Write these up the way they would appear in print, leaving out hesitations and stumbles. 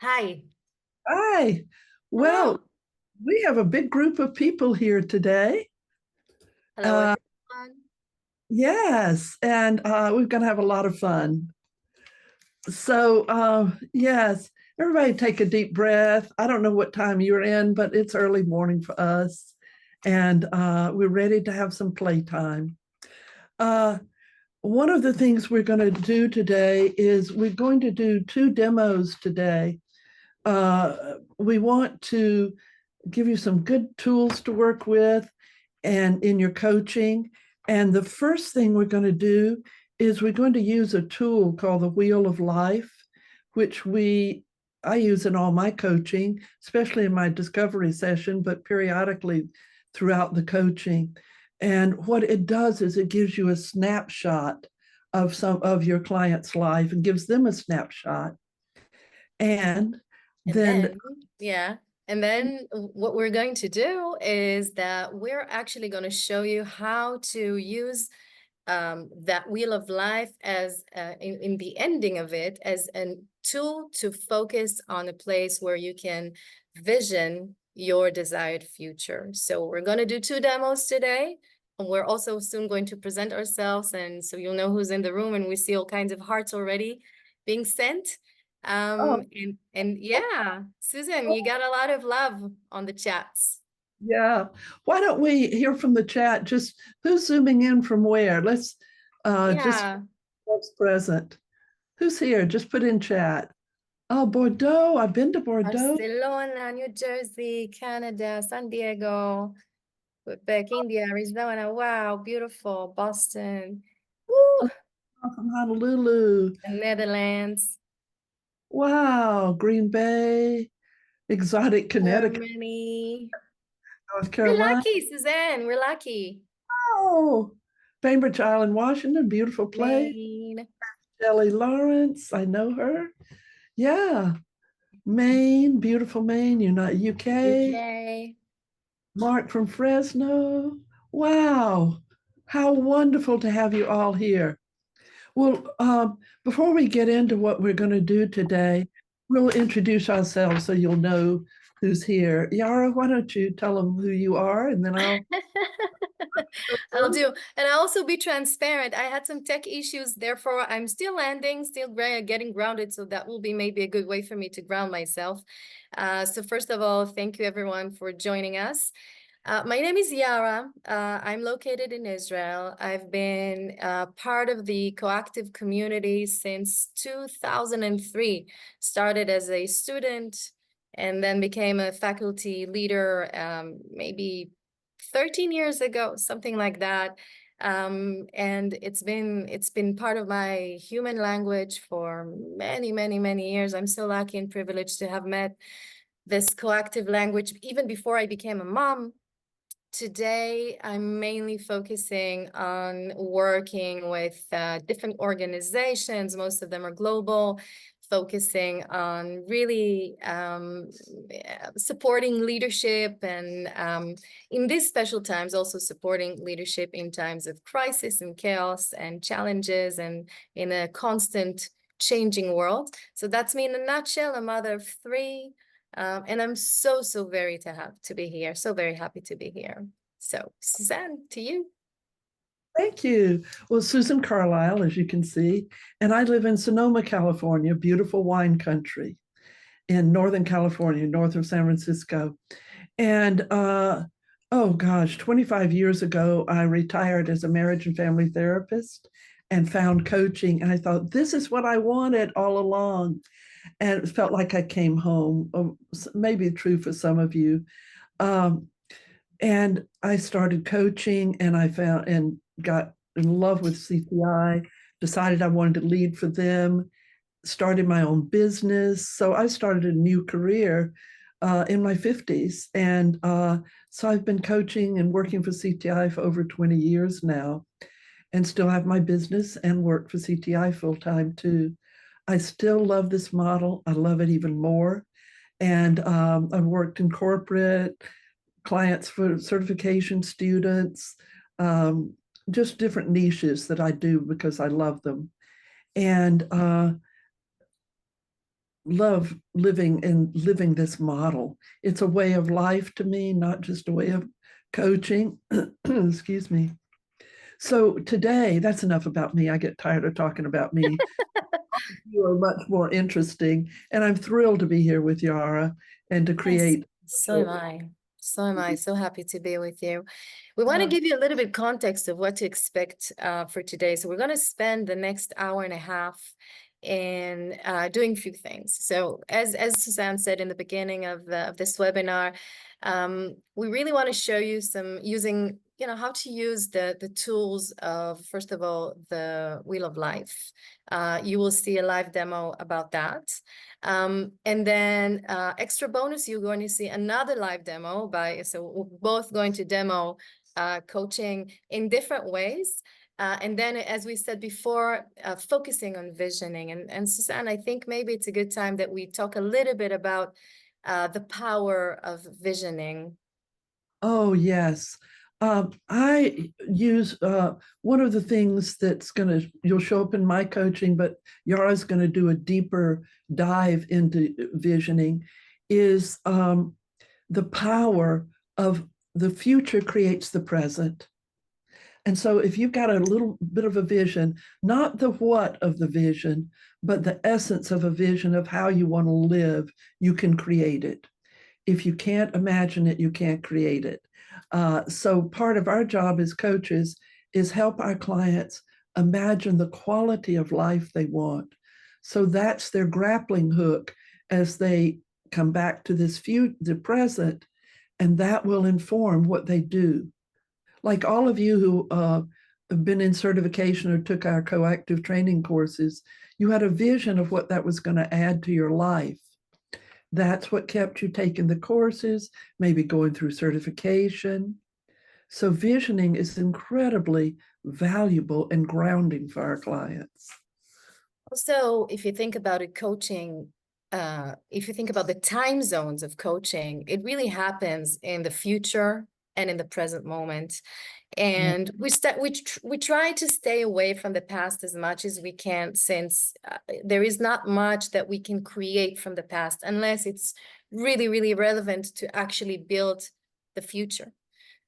Hi. Hi. Hello. Well, we have a big group of people here today. Hello, Uh, everyone. yes, and we're going to have a lot of fun. Yes, everybody take a deep breath. I don't know what time you're in, but it's early morning for us, and we're ready to have some playtime. Uh, one of the things we're going to do today is we're going to do two demos today. We want to give you some good tools to work with and in your coaching. And the first thing we're going to do is we're going to use a tool called the Wheel of Life, which I use in all my coaching, especially in my discovery session, but periodically throughout the coaching. And what it does is it gives you a snapshot of some of your client's life and gives them a snapshot. And And then, yeah, and then what we're going to do is that we're actually going to show you how to use that wheel of life as in the ending of it as a tool to focus on a place where you can vision your desired future. So we're going to do two demos today. And we're also soon going to present ourselves, and so you'll know who's in the room, and we see all kinds of hearts already being sent. oh, And yeah, Susan, you got a lot of love on the chats. yeah. Why don't we hear from the chat? Just who's zooming in from where? Let's just Yeah. what's present. Who's here? Just put in chat. Oh, Bordeaux. I've been to Bordeaux. Barcelona, New Jersey, Canada, San Diego, Quebec, India, Arizona. Wow, beautiful. Boston, woo, From Honolulu. the Netherlands, Wow. Green Bay, exotic Connecticut, Germany. North We're Carolina. lucky, Suzanne. We're lucky. Oh, Bainbridge Island, Washington. Beautiful place. Maine, Shelley Lawrence. I know her. Yeah. Maine, beautiful Maine, UK. UK. Mark from Fresno. Wow. How wonderful to have you all here. Well, before we get into what we're going to do today, we'll introduce ourselves so you'll know who's here. Yara, why don't you tell them who you are and then I'll. I'll do. And I'll also be transparent. I had some tech issues, therefore I'm still landing, still getting grounded. So that will be maybe a good way for me to ground myself. So first of all, thank you everyone for joining us. My name is Yara. I'm located in Israel. I've been part of the coactive community since 2003. Started as a student and then became a faculty leader maybe 13 years ago, something like that. And it's been part of my human language for many, many, many years. I'm so lucky and privileged to have met this coactive language even before I became a mom. Today, I'm mainly focusing on working with different organizations. Most of them are global, focusing on really supporting leadership and in these special times, also supporting leadership in times of crisis and chaos and challenges and in a constant changing world. So that's me in a nutshell, a mother of three. And I'm so very to be here. So very happy to be here. So Suzanne, to you. Thank you. Well, Susan Carlisle, as you can see, and I live in Sonoma, California, beautiful wine country in Northern California, north of San Francisco. And oh gosh, 25 years ago, I retired as a marriage and family therapist and found coaching. And I thought, this is what I wanted all along. And it felt like I came home. Maybe true for some of you. Um, and I started coaching and I found and got in love with CPI, decided I wanted to lead for them, started my own business. So I started a new career in my 50s. And so I've been coaching and working for CTI for over 20 years now and still have my business and work for CTI full time too. I still love this model. I love it even more. And I've worked in corporate, clients for certification students, um, just different niches that I do because I love them. And love living this model. It's a way of life to me, not just a way of coaching. Excuse me. So today, that's enough about me. I get tired of talking about me. You are much more interesting, and I'm thrilled to be here with Yara and to Yes, create. so am I. So am I. So happy to be with you. We want to give you a little bit context of what to expect for today. So we're going to spend the next hour and a half in doing a few things. So as Suzanne said in the beginning of this webinar, we really want to show you some using, how to use the tools of, first of all, the Wheel of Life. You will see a live demo about that. And then extra bonus, you're going to see another live demo so we're both going to demo coaching in different ways. And then, as we said before, focusing on visioning. And Suzanne, I think maybe it's a good time that we talk a little bit about the power of visioning. Oh, yes. I use one of the things you'll show up in my coaching, but Yara's going to do a deeper dive into visioning, is the power of the future creates the present. And so if you've got a little bit of a vision, not the what of the vision, but the essence of a vision of how you want to live, you can create it. If you can't imagine it, you can't create it. So part of our job as coaches is help our clients imagine the quality of life they want. So that's their grappling hook as they come back to the present, and that will inform what they do. Like all of you who have been in certification or took our coactive training courses, you had a vision of what that was going to add to your life. That's what kept you taking the courses, maybe going through certification. So visioning is incredibly valuable and grounding for our clients. Also, if you think about it, coaching, if you think about the time zones of coaching, it really happens in the future and in the present moment. And we try to stay away from the past as much as we can, since there is not much that we can create from the past unless it's really, really relevant to actually build the future.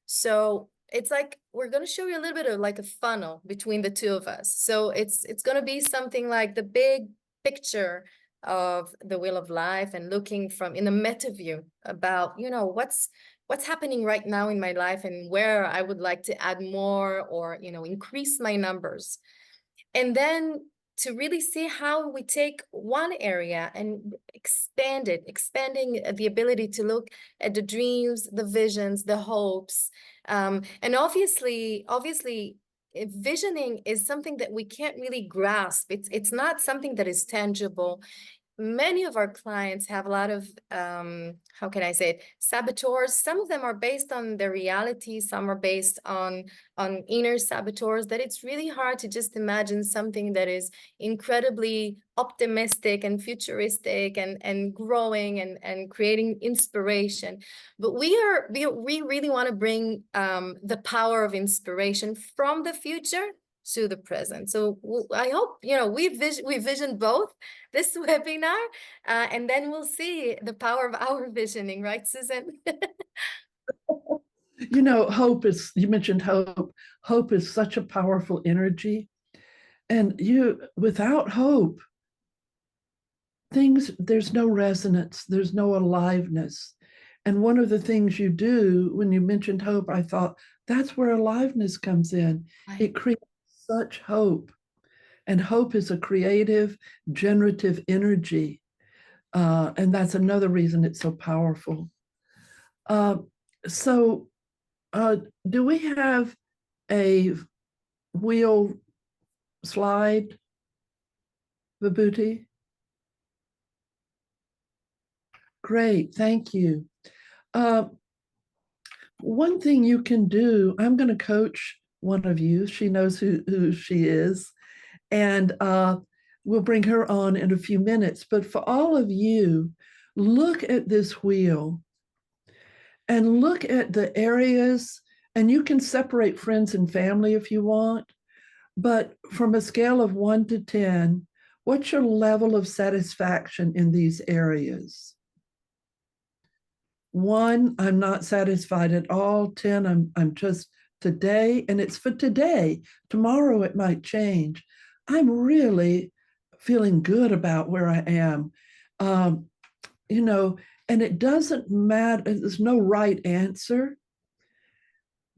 So it's like we're going to show you a little bit of like a funnel between the two of us. So it's going to be something like the big picture of the Wheel of Life, and looking from in a meta view about, what's happening right now in my life and where I would like to add more or, increase my numbers. And then to really see how we take one area and expanding the ability to look at the dreams, the visions, the hopes. And obviously, visioning is something that we can't really grasp. It's not something that is tangible. Many of our clients have a lot of, how can I say it, saboteurs. Some of them are based on their reality. Some are based on inner saboteurs, that it's really hard to just imagine something that is incredibly optimistic and futuristic and growing and creating inspiration. But we really want to bring the power of inspiration from the future to the present. So I hope, we vision both this webinar, and then we'll see the power of our visioning, right, Susan? You mentioned hope. Hope is such a powerful energy. And without hope, there's no resonance, there's no aliveness. And one of the things you do when you mentioned hope, I thought that's where aliveness comes in. Right. It creates such hope. And hope is a creative, generative energy. And that's another reason it's so powerful. Uh, so, uh, do we have a wheel slide, Vibhuti? Great, thank you. Uh, One thing you can do, I'm going to coach one of you. She knows who she is. And we'll bring her on in a few minutes. But for all of you, look at this wheel and look at the areas. And you can separate friends and family if you want. But from a scale of 1 to 10, What's your level of satisfaction in these areas? 1, I'm not satisfied at all. 10, I'm just today, and it's for today. Tomorrow it might change. I'm really feeling good about where I am. Um, you know, and it doesn't matter, there's no right answer.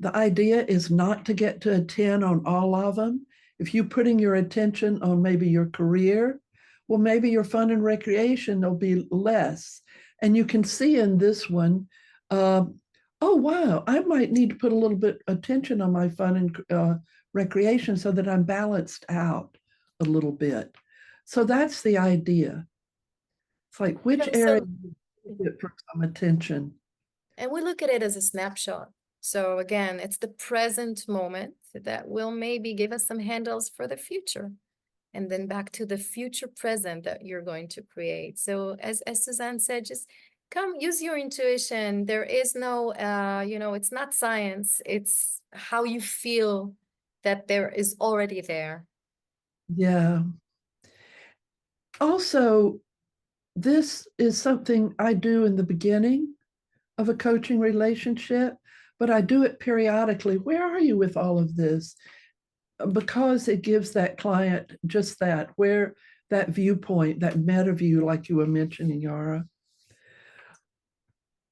The idea is not to get to a 10 on all of them. If you're putting your attention on maybe your career, well, maybe your fun and recreation will be less. And you can see in this one, uh, oh, wow, I might need to put a little bit attention on my fun and recreation so that I'm balanced out a little bit. So that's the idea. It's like which area So, get for some attention. and we look at it as a snapshot. So again, it's the present moment that will maybe give us some handles for the future. And then back to the future present that you're going to create. So as Suzanne said, just come use your intuition. There is no, it's not science. It's how you feel that there is already there. Yeah. Also, this is something I do in the beginning of a coaching relationship, but I do it periodically. Where are you with all of this? Because it gives that client just that, where that viewpoint, that meta view, like you were mentioning, Yara.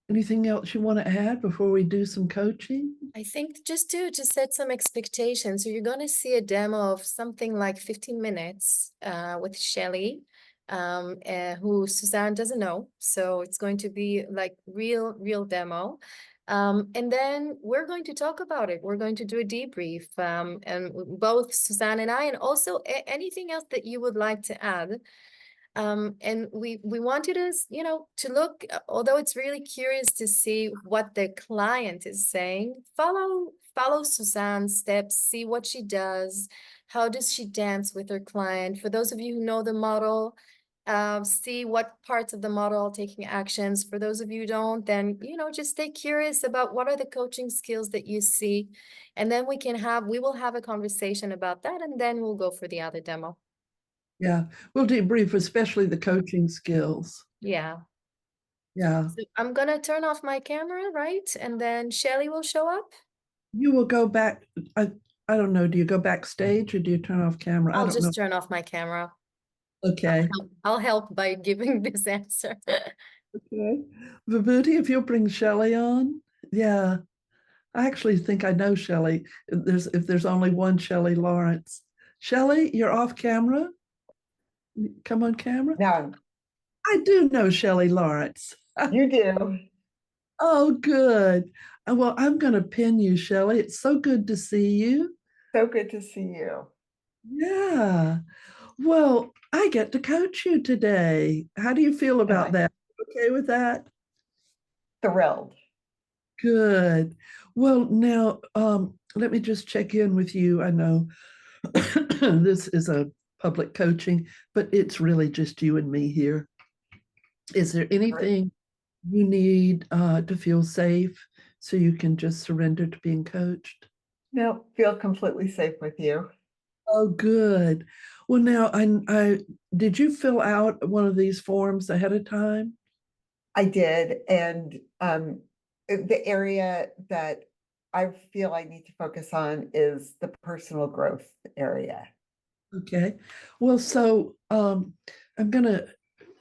Anything else you want to add before we do some coaching? I think just to set some expectations. So you're going to see a demo of something like 15 minutes with Shelly, who Suzanne doesn't know. So it's going to be like real demo. And then we're going to talk about it. We're going to do a debrief, and both Suzanne and I, and also anything else that you would like to add. And we want you to, to look, although it's really curious to see what the client is saying, follow Suzanne's steps, see what she does, how does she dance with her client. For those of you who know the model, see what parts of the model are taking actions. For those of you who don't, then, just stay curious about what are the coaching skills that you see. And then we will have a conversation about that, and then we'll go for the other demo. Yeah, we'll debrief, especially the coaching skills. Yeah. Yeah. So I'm gonna turn off my camera, right? And then Shelly will show up. You will go back. I don't know. Do you go backstage or do you turn off camera? I I'll don't know. just turn off my camera. Okay. I'll help by giving this answer. Okay. Vibhuti, if you'll bring Shelley on. Yeah. I actually think I know Shelley. If there's only one Shelley Lawrence. Shelley, you're off camera. Come on camera. No, I do know Shelley Lawrence. you do. Oh, good. Well, I'm going to pin you, Shelley. It's so good to see you. So good to see you. Yeah. Well, I get to coach you today. How do you feel about I'm that? Okay with that? thrilled. Good. Well, now let me just check in with you. I know this is a public coaching, but it's really just you and me here. Is there Great. anything you need to feel safe so you can just surrender to being coached? No, feel completely safe with you. Oh, good. Well, now I did you fill out one of these forms ahead of time? I did. And the area that I feel I need to focus on is the personal growth area. Okay. Well, so I'm gonna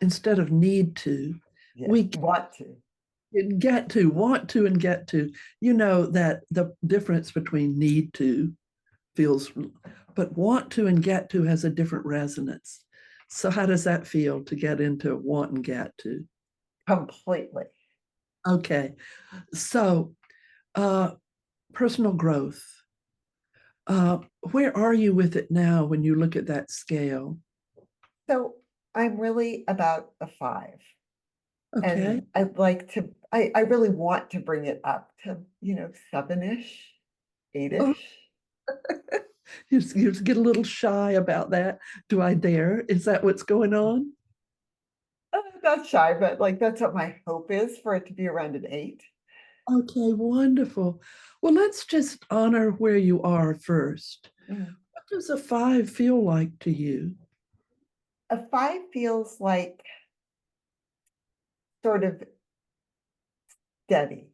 instead of need to, Yes, we want to. get to, want to, and get to. You know that the difference between need to feels, but want to and get to has a different resonance. So how does that feel to get into want and get to? Completely. Okay. So uh personal growth. Uh where are you with it now when you look at that scale? So I'm really about a 5. Okay. And I'd like to, I really want to bring it up to, 7-ish, Oh, 8-ish. you get a little shy about that. Do I dare? Is that what's going on? Not shy, but like that's what my hope is for it to be around an 8. Okay, wonderful. Well, let's just honor where you are first. Mm. What does a 5 feel like to you? A 5 feels like sort of steady,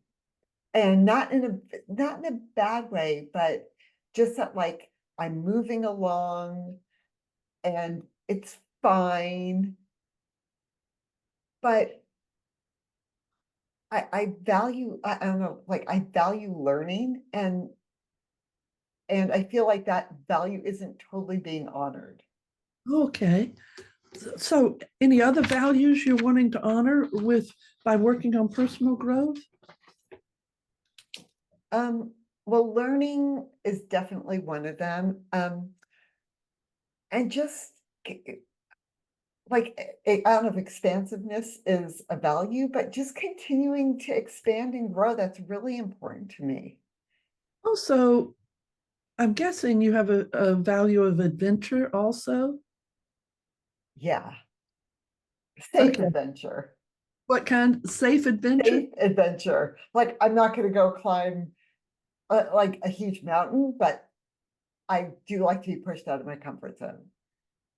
and not in a bad way, but just that, like, I'm moving along and it's fine, but I value, I don't know, like, I value learning, and I feel like that value isn't totally being honored. Okay. So any other values you're wanting to honor with by working on personal growth? Well, learning is definitely one of them. And just like out of expansiveness is a value, but just continuing to expand and grow, that's really important to me. Also, I'm guessing you have a value of adventure also. Yeah. Safe Okay. adventure. What kind? Safe adventure? Safe adventure. Like, I'm not going to go climb like a huge mountain, but I do like to be pushed out of my comfort zone.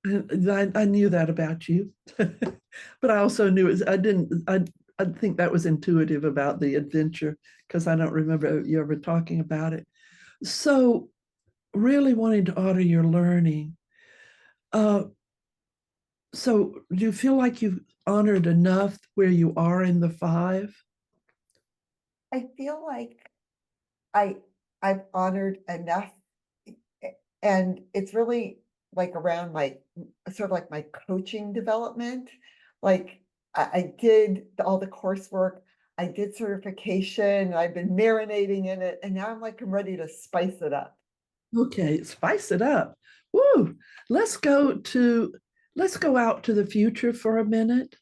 I knew that about you, but I also knew it. I didn't. I think that was intuitive about the adventure because I don't remember you ever talking about it. So, really wanting to honor your learning. Uh, so, do you feel like you've honored enough where you are in the 5? I feel like I I've honored enough, and it's really like around my sort of like my coaching development. Like, I did all the coursework, I did certification, I've been marinating in it, and now I'm ready to spice it up. Okay, spice it up. Woo! Let's go to let's go out to the future for a minute.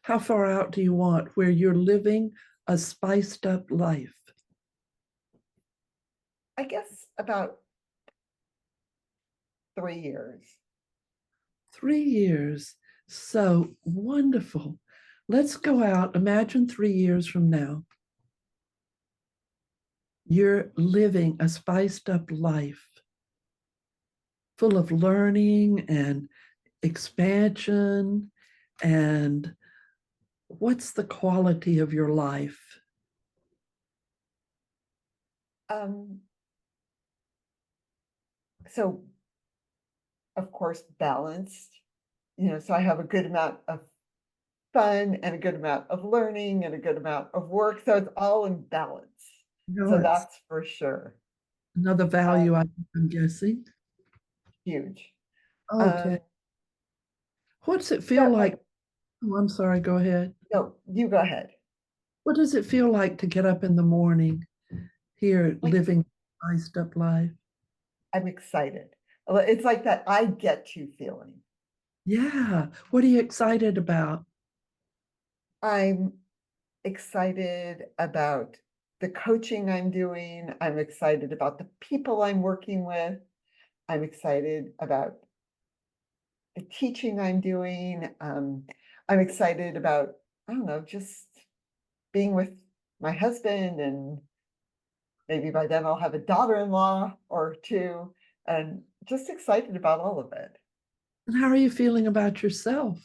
How far out do you want where you're living a spiced up life? I guess about 3 years. 3 years. So wonderful. Let's go out. Imagine 3 years from now. You're living a spiced up life full of learning and expansion. And what's the quality of your life? Um, so of course balanced, so I have a good amount of fun and a good amount of learning and a good amount of work. So it's all in balance. No, So it's that's for sure. another value, Um, I'm guessing. Huge. Okay. Um, What's it feel but like? like, Oh, I'm sorry. Go ahead. no, you go ahead. What does it feel like to get up in the morning here Like, living a spiced up life? I'm excited. It's like that I get to feeling. Yeah. What are you excited about? I'm excited about the coaching I'm doing. I'm excited about the people I'm working with. I'm excited about the teaching I'm doing. I'm excited about, I don't know, just being with my husband, and maybe by then I'll have a daughter-in-law or two, and just excited about all of it. And how are you feeling about yourself?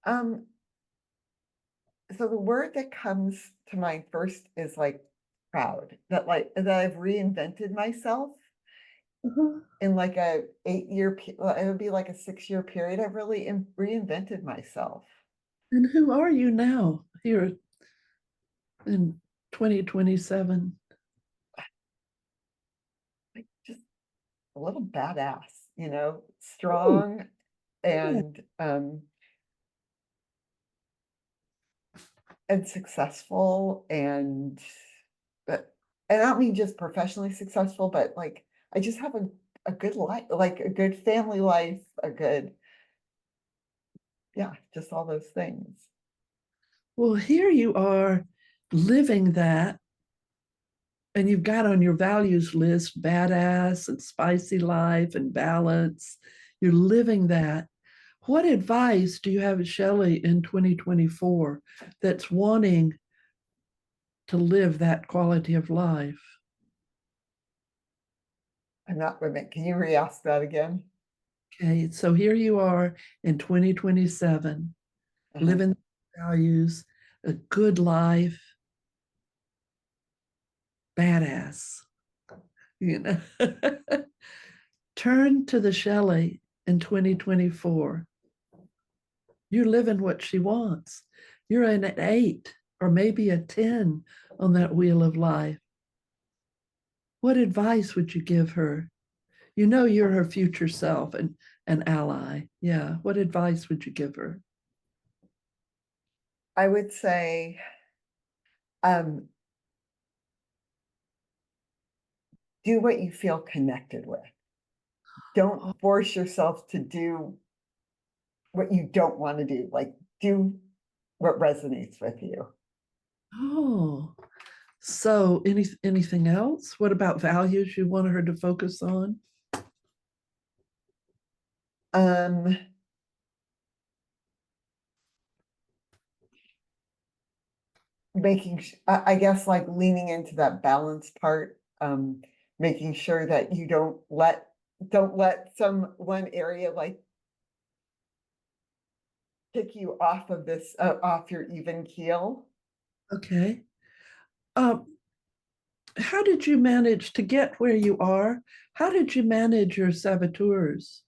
Um, so the word that comes to mind first is like proud, that that I've reinvented myself Uh-huh. in like a 8 year, well, it would be like a 6 year period. I've really reinvented myself. And who are you now here in 2027? Like, just a little badass, Oh, strong yeah. and successful, but and I don't mean just professionally successful, but like I just have a good life, like a good family life, a good, yeah, just all those things. Well, here you are living that, and you've got on your values list badass and spicy life and balance. You're living that. What advice do you have, Shelley, in 2024 that's wanting to live that quality of life? I'm not, wait a minute, can you re-ask that again? Okay, so here you are in 2027, Uh-huh. living values, a good life, badass, you know. Turn to the Shelley in 2024. You're living what she wants. You're an 8 or maybe a 10 on that wheel of life. What advice would you give her? You know you're her future self and an ally. Yeah. What advice would you give her? I would say, um, do what you feel connected with. Don't Oh, force yourself to do what you don't want to do. Like, do what resonates with you. oh. So anything else? What about values you want her to focus on? Um, I guess like leaning into that balance part, making sure that you don't let some one area like kick you off of this off your even keel. Okay. Um, how did you manage to get where you are? How did you manage your saboteurs?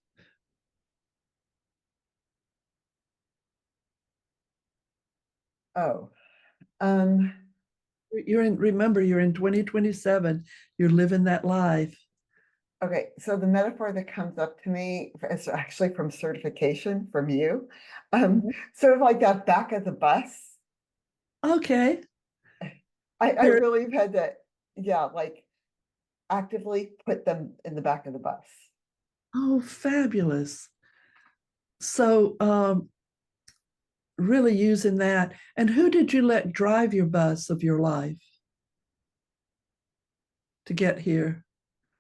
Oh, um, Remember, you're in 2027. You're living that life. okay. So the metaphor that comes up to me is actually from certification from you. Sort of like that back of the bus. Okay. I Here. really have had to, yeah, like actively put them in the back of the bus. Oh, fabulous. So, really using that. And who did you let drive your bus of your life to get here?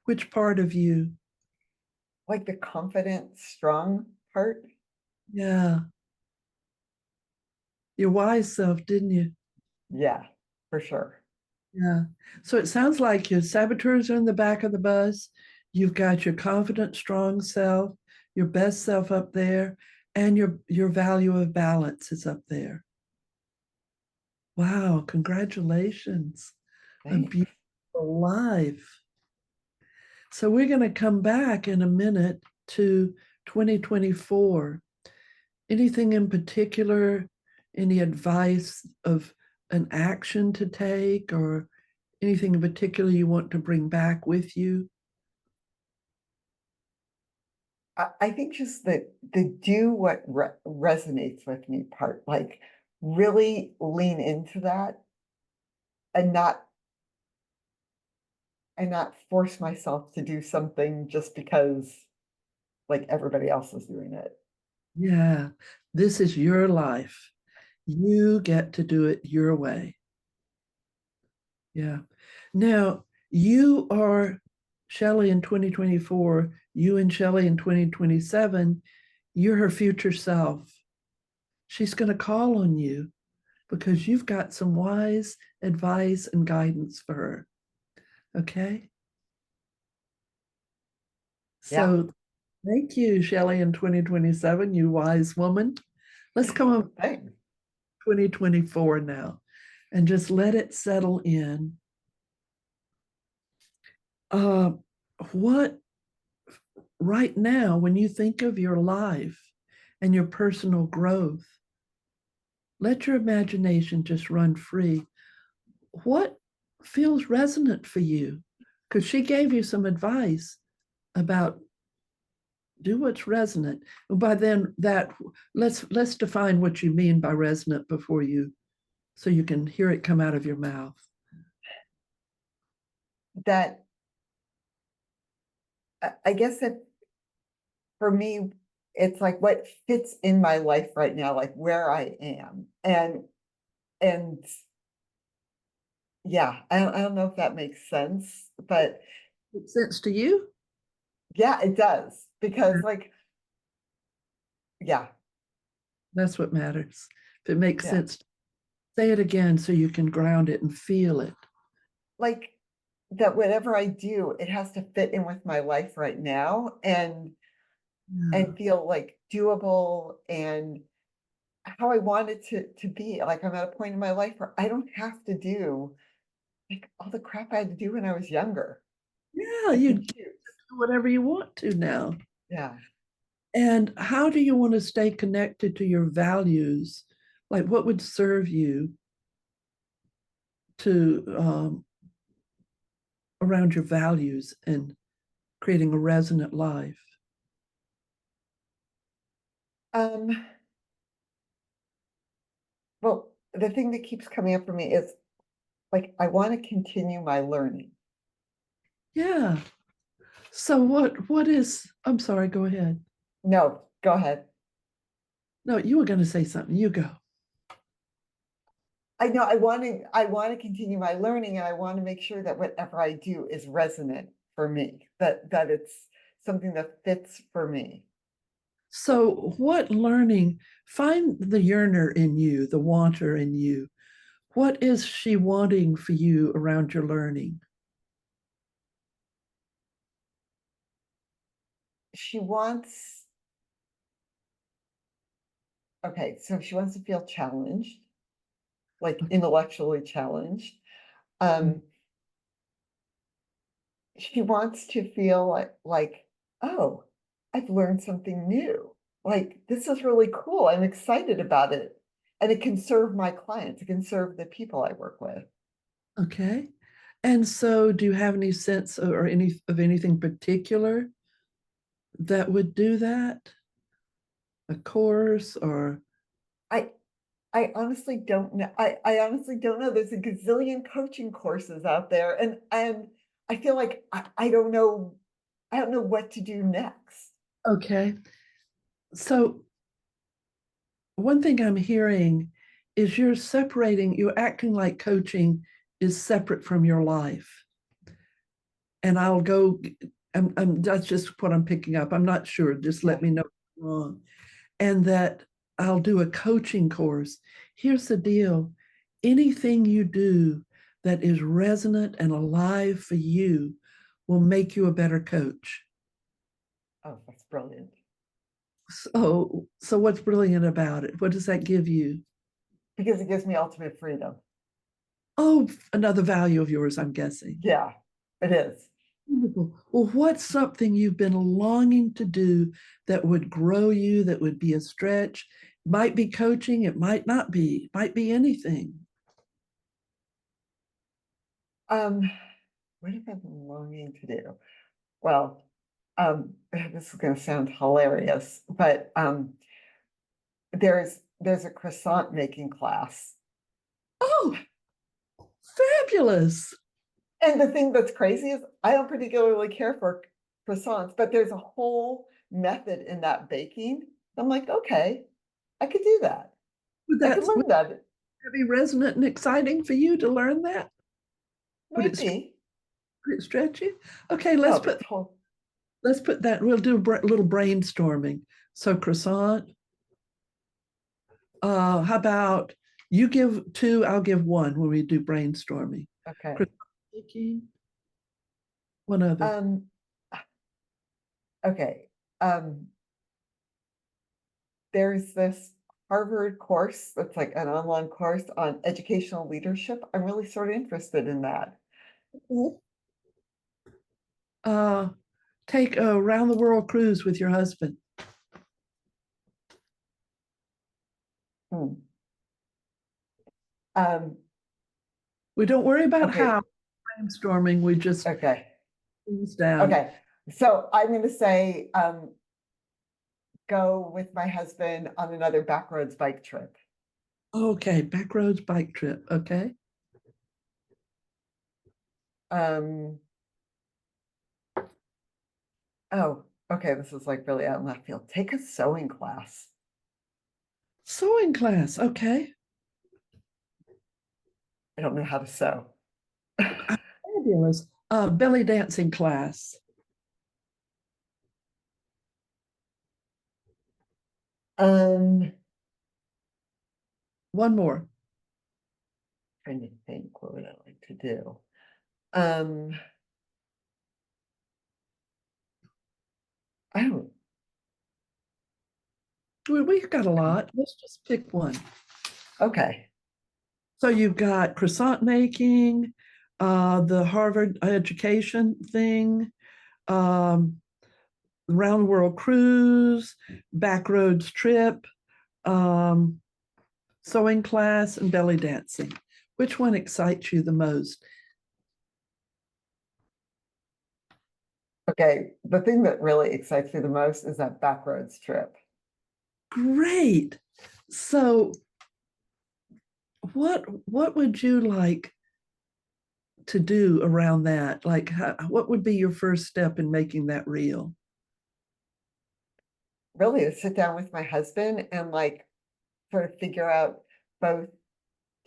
Which part of you? Like the confident, strong part. Yeah. Your wise self, didn't you? Yeah, for sure. Yeah. So it sounds like your saboteurs are in the back of the bus. You've got your confident, strong self, your best self up there, and your value of balance is up there. Wow, congratulations. A Thanks. beautiful life. So we're going to come back in a minute to 2024. Anything in particular, any advice of an action to take or anything in particular you want to bring back with you? I think just the do what resonates with me part, like really lean into that and not force myself to do something just because like everybody else is doing it. Yeah, this is your life. You get to do it your way. Yeah. Now, you are Shelley in 2024, you and Shelley in 2027, you're her future self. She's going to call on you because you've got some wise advice and guidance for her. Okay. Yeah. So thank you, Shelley, in 2027, you wise woman. Let's come on Thanks. 2024 now and just let it settle in. Uh, what right now, when you think of your life and your personal growth, let your imagination just run free. What feels resonant for you? Because she gave you some advice about do what's resonant. And by then that let's define what you mean by resonant before you so you can hear it come out of your mouth. That I guess that for me, it's like what fits in my life right now, like where I am. And yeah, I don't know if that makes sense, but Makes sense to you? yeah, it does. Because like, yeah, That's what matters. If it makes yeah. sense, say it again so you can ground it and feel it. Like that whatever I do, it has to fit in with my life right now Yeah. and feel like doable and how I want it to be. Like I'm at a point in my life where I don't have to do like all the crap I had to do when I was younger. Yeah, I you can do choose. whatever you want to now. Yeah. And how do you want to stay connected to your values? Like, what would serve you to around your values and creating a resonant life? Um, well, the thing that keeps coming up for me is like I want to continue my learning. Yeah. So what is, I'm sorry, go ahead. No, go ahead. No, you were going to say something. You go. I know I want to continue my learning and I want to make sure that whatever I do is resonant for me, that it's something that fits for me. So what learning, find the yearner in you, the wanter in you. What is she wanting for you around your learning? She wants, okay, so she wants to feel challenged, like Okay. intellectually challenged. Um, she wants to feel like, oh, I've learned something new. Like this is really cool. I'm excited about it. And it can serve my clients, it can serve the people I work with. Okay. And so do you have any sense or any of anything particular that would do that? A course or I I honestly don't know. I honestly don't know. There's a gazillion coaching courses out there, and I feel like I don't know. I don't know what to do next. okay. So one thing I'm hearing is you're acting like coaching is separate from your life. And I'll go, that's just what I'm picking up. I'm not sure. Just let Yeah. me know if I'm wrong. And that I'll do a coaching course. Here's the deal, anything you do that is resonant and alive for you will make you a better coach. Oh, that's brilliant. So what's brilliant about it? What does that give you? Because it gives me ultimate freedom. Oh, another value of yours, I'm guessing. Yeah, it is. Wonderful. Well, what's something you've been longing to do that would grow you, that would be a stretch? Might be coaching, it might not be, might be anything. Um, what have I been longing to do? Well, this is going to sound hilarious, but there's a croissant making class. Oh, fabulous. And the thing that's crazy is I don't particularly care for croissants, but there's a whole method in that baking. I'm like, okay, I could do that. I could Would learn that. that be resonant and exciting for you to learn that? Would Might be. would it stretch you? Okay, No, but told. let's put that. We'll do a little brainstorming. So croissant. How about you give two, I'll give one when we do brainstorming. Okay. Croissant making, one other. Um, okay. Um, there's this Harvard course that's like an online course on educational leadership. I'm really sort of interested in that. Uh, take a round the world cruise with your husband. Hmm. Um, We don't worry about okay. how brainstorming. We just Okay. things down. Okay. So I'm going to say go with my husband on another backroads bike trip. Okay, backroads bike trip. Okay. Um, oh, okay, this is like really out in left field. Take a sewing class. Sewing class. Okay. I don't know how to sew. Fabulous. Belly dancing class. Um, One more. Trying to think what would I like to do. Um, I don't, We've got a lot. Let's just pick one. okay. So you've got croissant making, the Harvard education thing, um, round the world cruise, backroads trip, um, sewing class, and belly dancing. Which one excites you the most? Okay, the thing that really excites me the most is that backroads trip. Great. So what would you like to do around that? Like, what would be your first step in making that real? Really to sit down with my husband and like sort of figure out both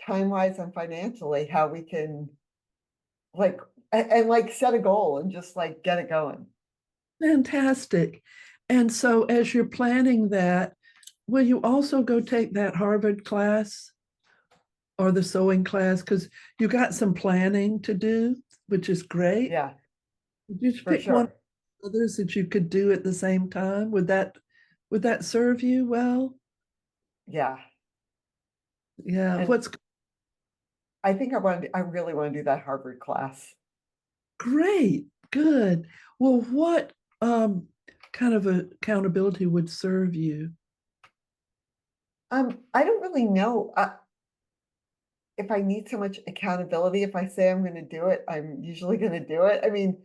time-wise and financially how we can like and like set a goal and just like get it going. Fantastic. And so, as you're planning that, will you also go take that Harvard class or the sewing class? Because you got some planning to do, which is great. Yeah, Would you just for pick one sure. others that you could do at the same time? Would that serve you well? Yeah. Yeah. And What's I really want to do that Harvard class. great? Good. Well, what kind of accountability would serve you? I don't really know if I need so much accountability. If I say I'm going to do it, I'm usually going to do it. I mean,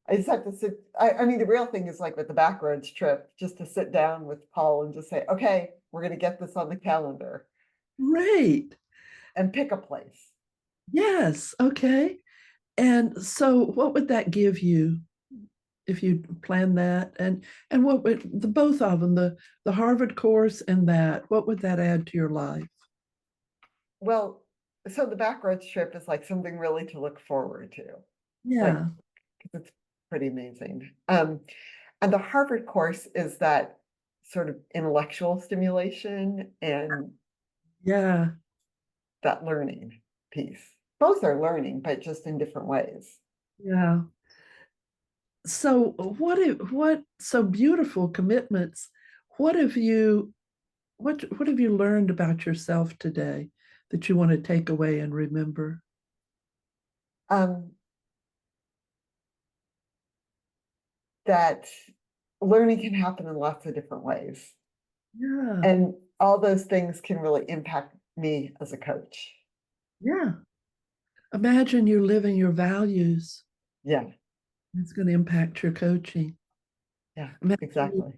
I just have to sit. I mean, the real thing is like with the backroads trip, just to sit down with Paul and just say, okay, we're going to get this on the calendar Great. and pick a place. Yes. Okay. And so, what would that give you if you plan that? And what would the both of them, the Harvard course and that, what would that add to your life? Well, so the backroads trip is like something really to look forward to, like, Yeah. 'cause it's pretty amazing. And the Harvard course is that sort of intellectual stimulation and Yeah. that learning piece. Both are learning, but just in different ways. Yeah. So what so beautiful commitments. What have you what have you learned about yourself today that you want to take away and remember? Um, that learning can happen in lots of different ways. Yeah. And all those things can really impact me as a coach. Yeah. Imagine you're living your values. Yeah, It's going to impact your coaching. yeah, Imagine you exactly.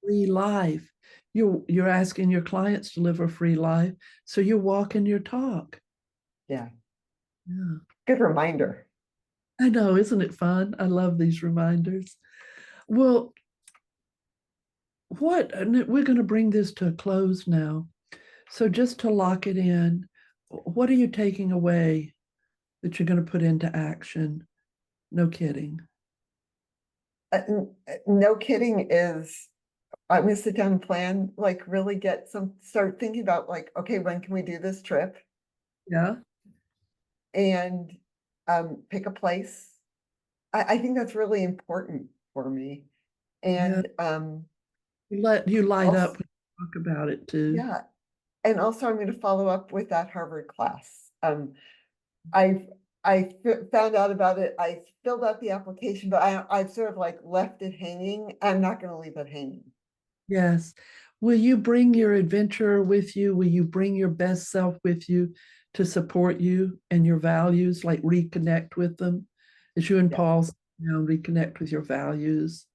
free life. You're asking your clients to live a free life, so you're walking your talk. Yeah, Yeah. good reminder. I know, isn't it fun? I love these reminders. Well, we're going to bring this to a close now. So just to lock it in, what are you taking away that you're going to put into action? No kidding. No kidding is I'm gonna sit down and plan, like really start thinking about like, okay, when can we do this trip? Yeah. And pick a place. I think that's really important for me. Yeah. And You light up also, when you talk about it too. yeah, and also I'm gonna follow up with that Harvard class. I've found out about it. I filled out the application, but I've sort of like left it hanging. I'm not gonna leave it hanging. Yes. Will you bring your adventurer with you? Will you bring your best self with you to support you and your values, like reconnect with them? As you and Yes. Paul reconnect with your values,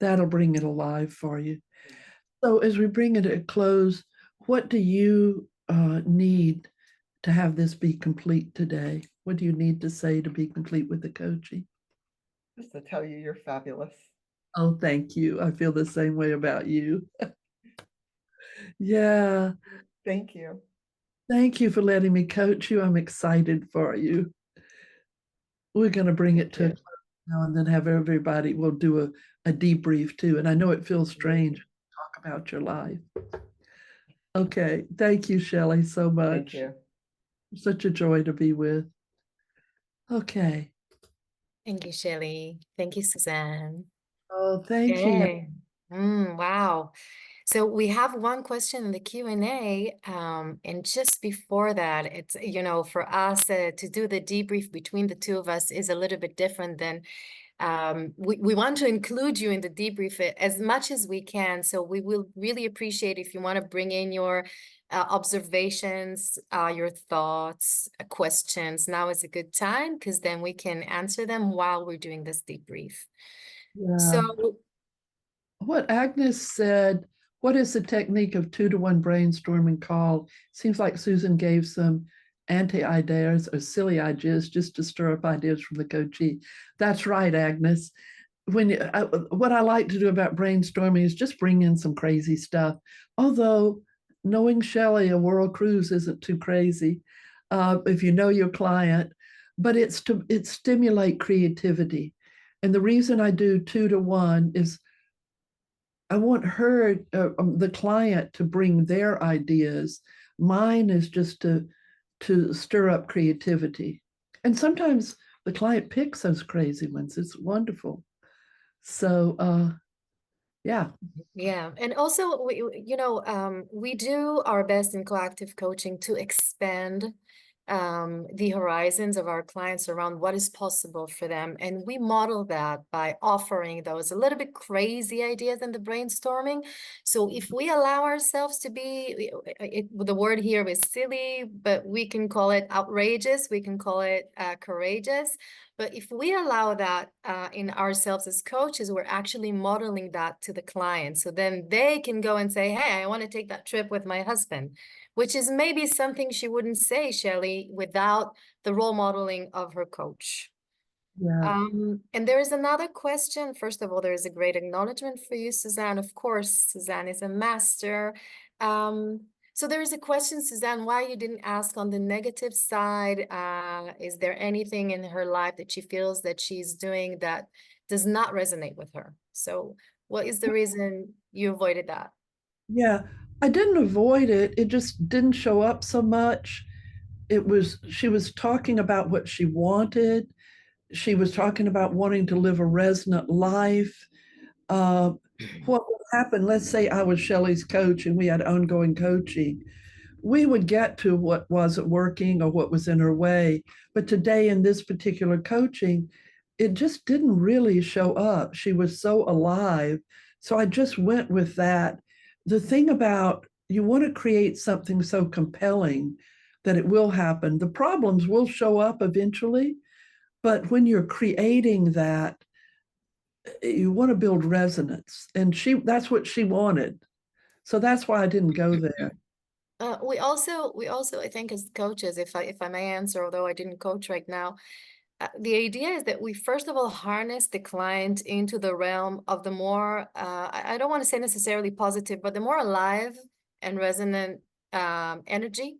that'll bring it alive for you. So, as we bring it to a close, what do you need to have this be complete today? What do you need to say to be complete with the coaching? Just to tell you you're fabulous. Oh, thank you. I feel the same way about you. Yeah. Thank you. Thank you for letting me coach you. I'm excited for you. We're going to bring it Thank to a you. close now and then have everybody, we'll do a debrief too. And I know it feels strange to talk about your life. Okay. Thank you, Shelley, so Thank much. you. Such a joy to be with. Okay. Thank you, Shelley. Thank you, Suzanne. Oh, thank you. Okay. Wow. So we have one question in the Q&A, and just before that, it's, for us to do the debrief between the two of us is a little bit different than we want to include you in the debrief as much as we can. So we will really appreciate if you want to bring in your observations, your thoughts, questions. Now is a good time because then we can answer them while we're doing this debrief. Yeah. So What Agnes said, what is the technique of 2-to-1 brainstorming called? Seems like Susan gave some anti-ideas or silly ideas just to stir up ideas from the coachee. That's right, Agnes. What I like to do about brainstorming is just bring in some crazy stuff. Although knowing Shelley, a world cruise isn't too crazy if you know your client, but it's stimulate creativity. And the reason I do 2-to-1 is I want her, the client, to bring their ideas. Mine is just to stir up creativity. And sometimes the client picks those crazy ones. It's wonderful. So, yeah. yeah, and also we do our best in coactive coaching to expand the horizons of our clients around what is possible for them, and we model that by offering those a little bit crazy ideas in the brainstorming. So if we allow ourselves to be, the word here is silly, but we can call it outrageous, we can call it courageous. But if we allow that in ourselves as coaches, we're actually modeling that to the client. So then they can go and say, hey, I want to take that trip with my husband, which is maybe something she wouldn't say, Shelley, without the role modeling of her coach. Yeah. And there is another question. First of all, there is a great acknowledgement for you, Suzanne. Of course, Suzanne is a master. So there is a question, Suzanne, why you didn't ask on the negative side. Is there anything in her life that she feels that she's doing that does not resonate with her? So what is the reason you avoided that? Yeah. I didn't avoid it. It just didn't show up so much. She was talking about what she wanted. She was talking about wanting to live a resonant life. Uh, what would happen? Let's say I was Shelley's coach and we had ongoing coaching. We would get to what wasn't working or what was in her way. But today, in this particular coaching, it just didn't really show up. She was so alive. So I just went with that. The thing about you want to create something so compelling that it will happen. The problems will show up eventually, but when you're creating that, you want to build resonance. And that's what she wanted. So that's why I didn't go there. We also, I think, as coaches, if I may answer, although I didn't coach right now, the idea is that we first of all harness the client into the realm of the more, I don't want to say necessarily positive, but the more alive and resonant energy.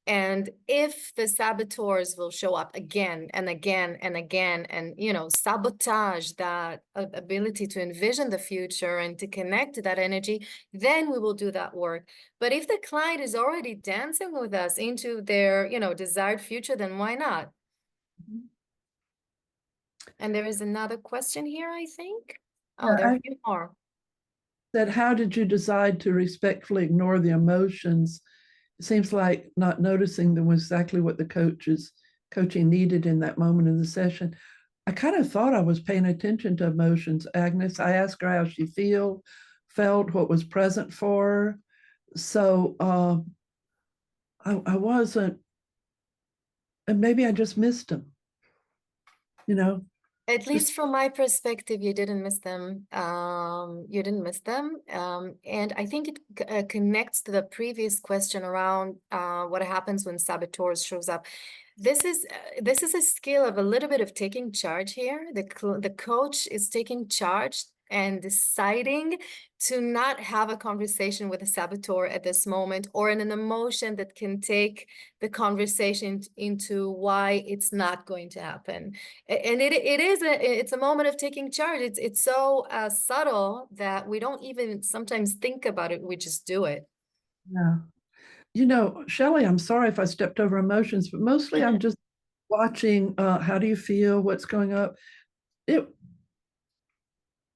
And if the saboteurs will show up again and again and again and, sabotage that ability to envision the future and to connect to that energy, then we will do that work. But if the client is already dancing with us into their, desired future, then why not? And there is another question here, I think. Oh, there are I a few more. said, how did you decide to respectfully ignore the emotions? It seems like not noticing them was exactly what the coaching needed in that moment in the session. I kind of thought I was paying attention to emotions, Agnes. I asked her how she felt, what was present for her. So I wasn't, and maybe I just missed them, you know. At Just least from my perspective, you didn't miss them. You didn't miss them. And I think it connects to the previous question around what happens when saboteurs shows up. This is a skill of a little bit of taking charge here. The coach is taking charge and deciding to not have a conversation with a saboteur at this moment, or in an emotion that can take the conversation into why it's not going to happen. And it's a moment of taking charge. It's so subtle that we don't even sometimes think about it. We just do it. yeah. Shelley, I'm sorry if I stepped over emotions, but mostly I'm just watching how do you feel, what's going up. It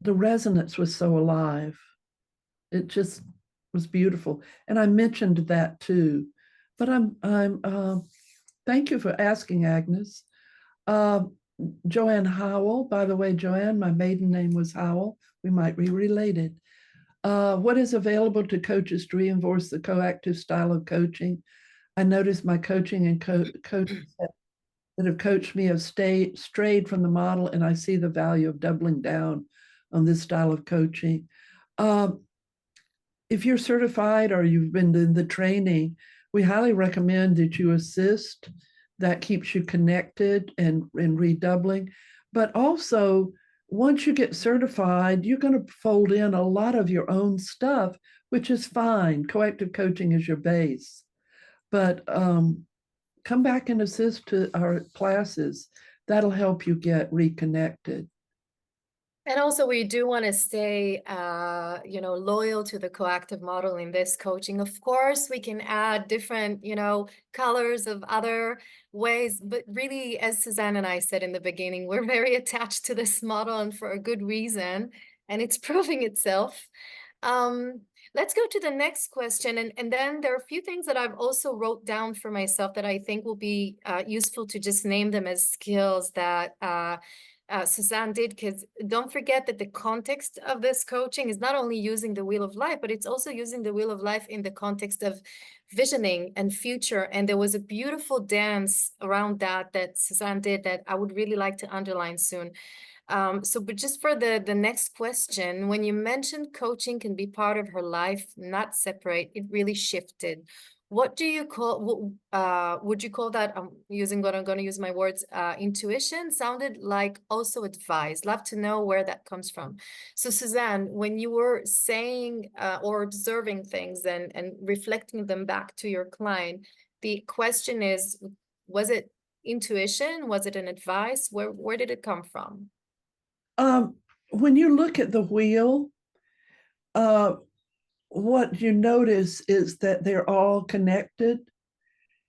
the resonance was so alive. It just was beautiful. And I mentioned that too. But thank you for asking, Agnes. Uh, Joanne Howell, by the way, Joanne, my maiden name was Howell. We might be related. What is available to coaches to reinforce the coactive style of coaching? I noticed my coaching and coaches that have coached me have strayed from the model, and I see the value of doubling down on this style of coaching. Um, if you're certified or you've been in the training, we highly recommend that you assist. That keeps you connected and redoubling. But also, once you get certified, you're going to fold in a lot of your own stuff, which is fine. Coactive coaching is your base. But come back and assist to our classes. That'll help you get reconnected. And also we do want to stay, loyal to the coactive model in this coaching. Of course, we can add different, colors of other ways, but really, as Suzanne and I said in the beginning, we're very attached to this model and for a good reason, and it's proving itself. Um, let's go to the next question. And then there are a few things that I've also wrote down for myself that I think will be useful to just name them as skills that Suzanne did, because don't forget that the context of this coaching is not only using the wheel of life, but it's also using the wheel of life in the context of visioning and future. And there was a beautiful dance around that Suzanne did that I would really like to underline soon. But just for the next question, when you mentioned coaching can be part of her life, not separate, it really shifted. What do you call, would you call that, I'm going to use my words, intuition? Sounded like also advice. Love to know where that comes from. So Suzanne, when you were saying or observing things and reflecting them back to your client, the question is, was it intuition? Was it an advice? Where did it come from? When you look at the wheel, what you notice is that they're all connected.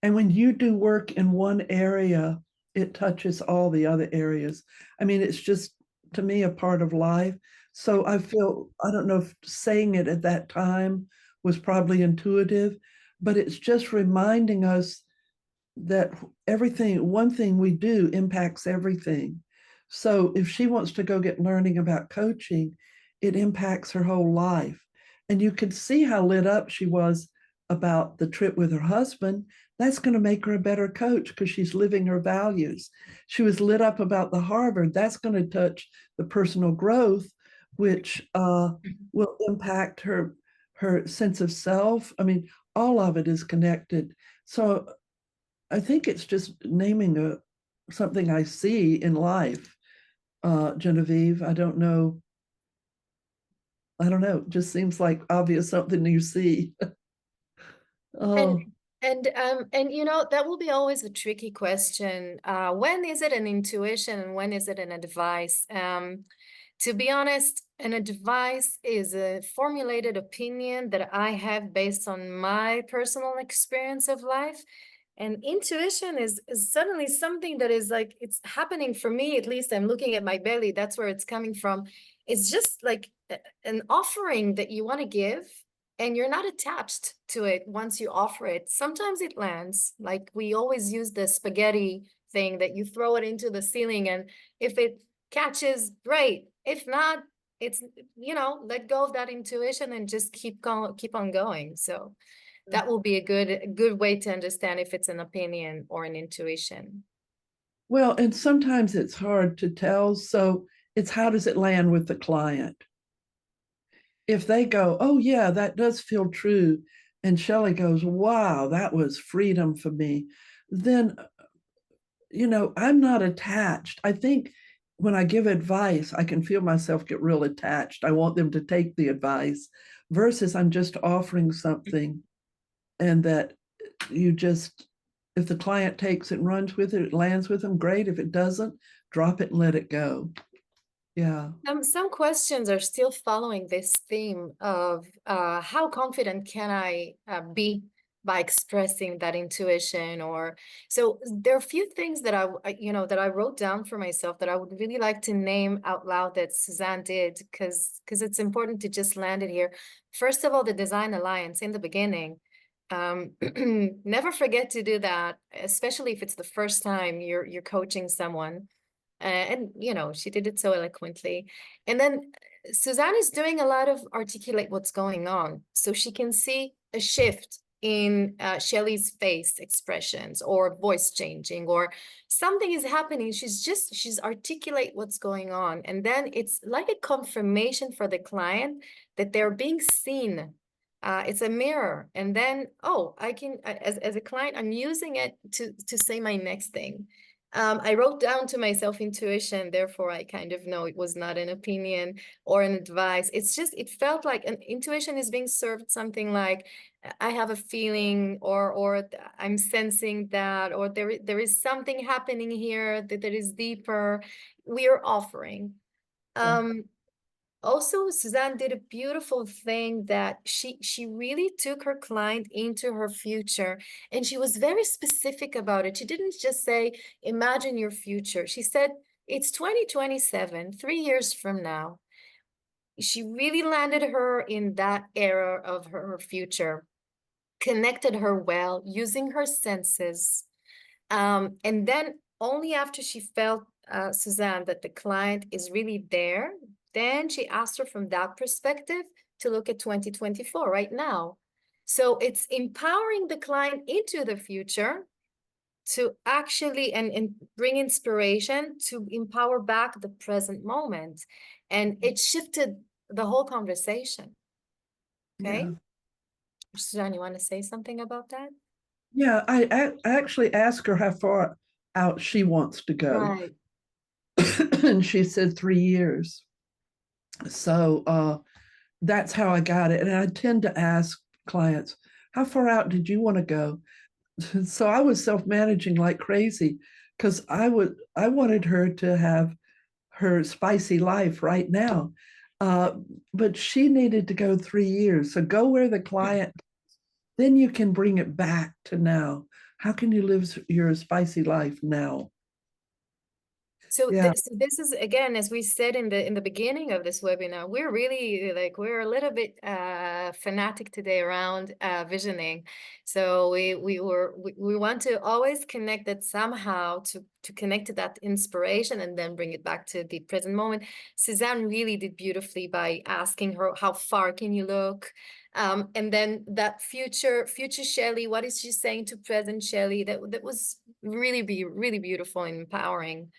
And when you do work in one area, it touches all the other areas. I mean, it's just, to me, a part of life. So I feel, I don't know if saying it at that time was probably intuitive, but it's just reminding us that one thing we do impacts everything. So if she wants to go get learning about coaching, it impacts her whole life. And you could see how lit up she was about the trip with her husband. That's going to make her a better coach because she's living her values. She was lit up about the Harvard. That's going to touch the personal growth, which will impact her sense of self. I mean, all of it is connected. So I think it's just naming something I see in life, Genevieve. I don't know. I don't know. It just seems like obvious something you see. Oh, And that will be always a tricky question. When is it an intuition and when is it an advice? To be honest, an advice is a formulated opinion that I have based on my personal experience of life. And intuition is suddenly something that is like, it's happening for me, at least I'm looking at my belly, that's where it's coming from. It's just like an offering that you want to give, and you're not attached to it once you offer it. Sometimes it lands, like we always use the spaghetti thing that you throw it into the ceiling, and if it catches, great. If not, it's, let go of that intuition and just keep on going. So that will be a good way to understand if it's an opinion or an intuition. well, and sometimes it's hard to tell. So it's how does it land with the client? If they go, oh, yeah, that does feel true. And Shelley goes, wow, that was freedom for me. Then, I'm not attached. I think when I give advice, I can feel myself get real attached. I want them to take the advice versus I'm just offering something, and that you just, if the client takes it and runs with it, it lands with them, great. If it doesn't, drop it and let it go. Yeah. Some questions are still following this theme of how confident can I be by expressing that intuition. Or so there are a few things that that I wrote down for myself that I would really like to name out loud that Suzanne did, because it's important to just land it here. First of all, the design alliance in the beginning. Never forget to do that, especially if it's the first time you're coaching someone. And she did it so eloquently. And then Suzanne is doing a lot of articulate what's going on, so she can see a shift in Shelley's face expressions or voice changing, or something is happening. She's articulate what's going on, and then it's like a confirmation for the client that they're being seen. It's a mirror, and then I can, as a client, I'm using it to say my next thing. I wrote down to myself intuition, therefore I kind of know it was not an opinion or an advice. It's just, it felt like an intuition is being served something like, I have a feeling, or I'm sensing that, or there is something happening here that is deeper. We are offering. Also, Suzanne did a beautiful thing that she really took her client into her future, and she was very specific about it. She didn't just say, imagine your future. She said, it's 2027, 3 years from now. She really landed her in that era of her future, connected her well, using her senses. And then only after she felt, Suzanne, that the client is really there, then she asked her from that perspective to look at 2024 right now. So it's empowering the client into the future to actually and bring inspiration to empower back the present moment. And it shifted the whole conversation. Okay. Yeah. Suzanne, you want to say something about that? Yeah, I actually asked her how far out she wants to go. Right. And she said 3 years. So that's how I got it. And I tend to ask clients, how far out did you want to go? So I was self-managing like crazy because I wanted her to have her spicy life right now. Uh, but she needed to go 3 years. So go where the client, then you can bring it back to now. How can you live your spicy life now? So, Yeah. so this is, again, as we said in the beginning of this webinar, we're really like, we're a little bit fanatic today around visioning. So we want to always connect that somehow to connect to that inspiration and then bring it back to the present moment. Suzanne really did beautifully by asking her, how far can you look? And then that future Shelley, what is she saying to present Shelley? That was really beautiful and empowering.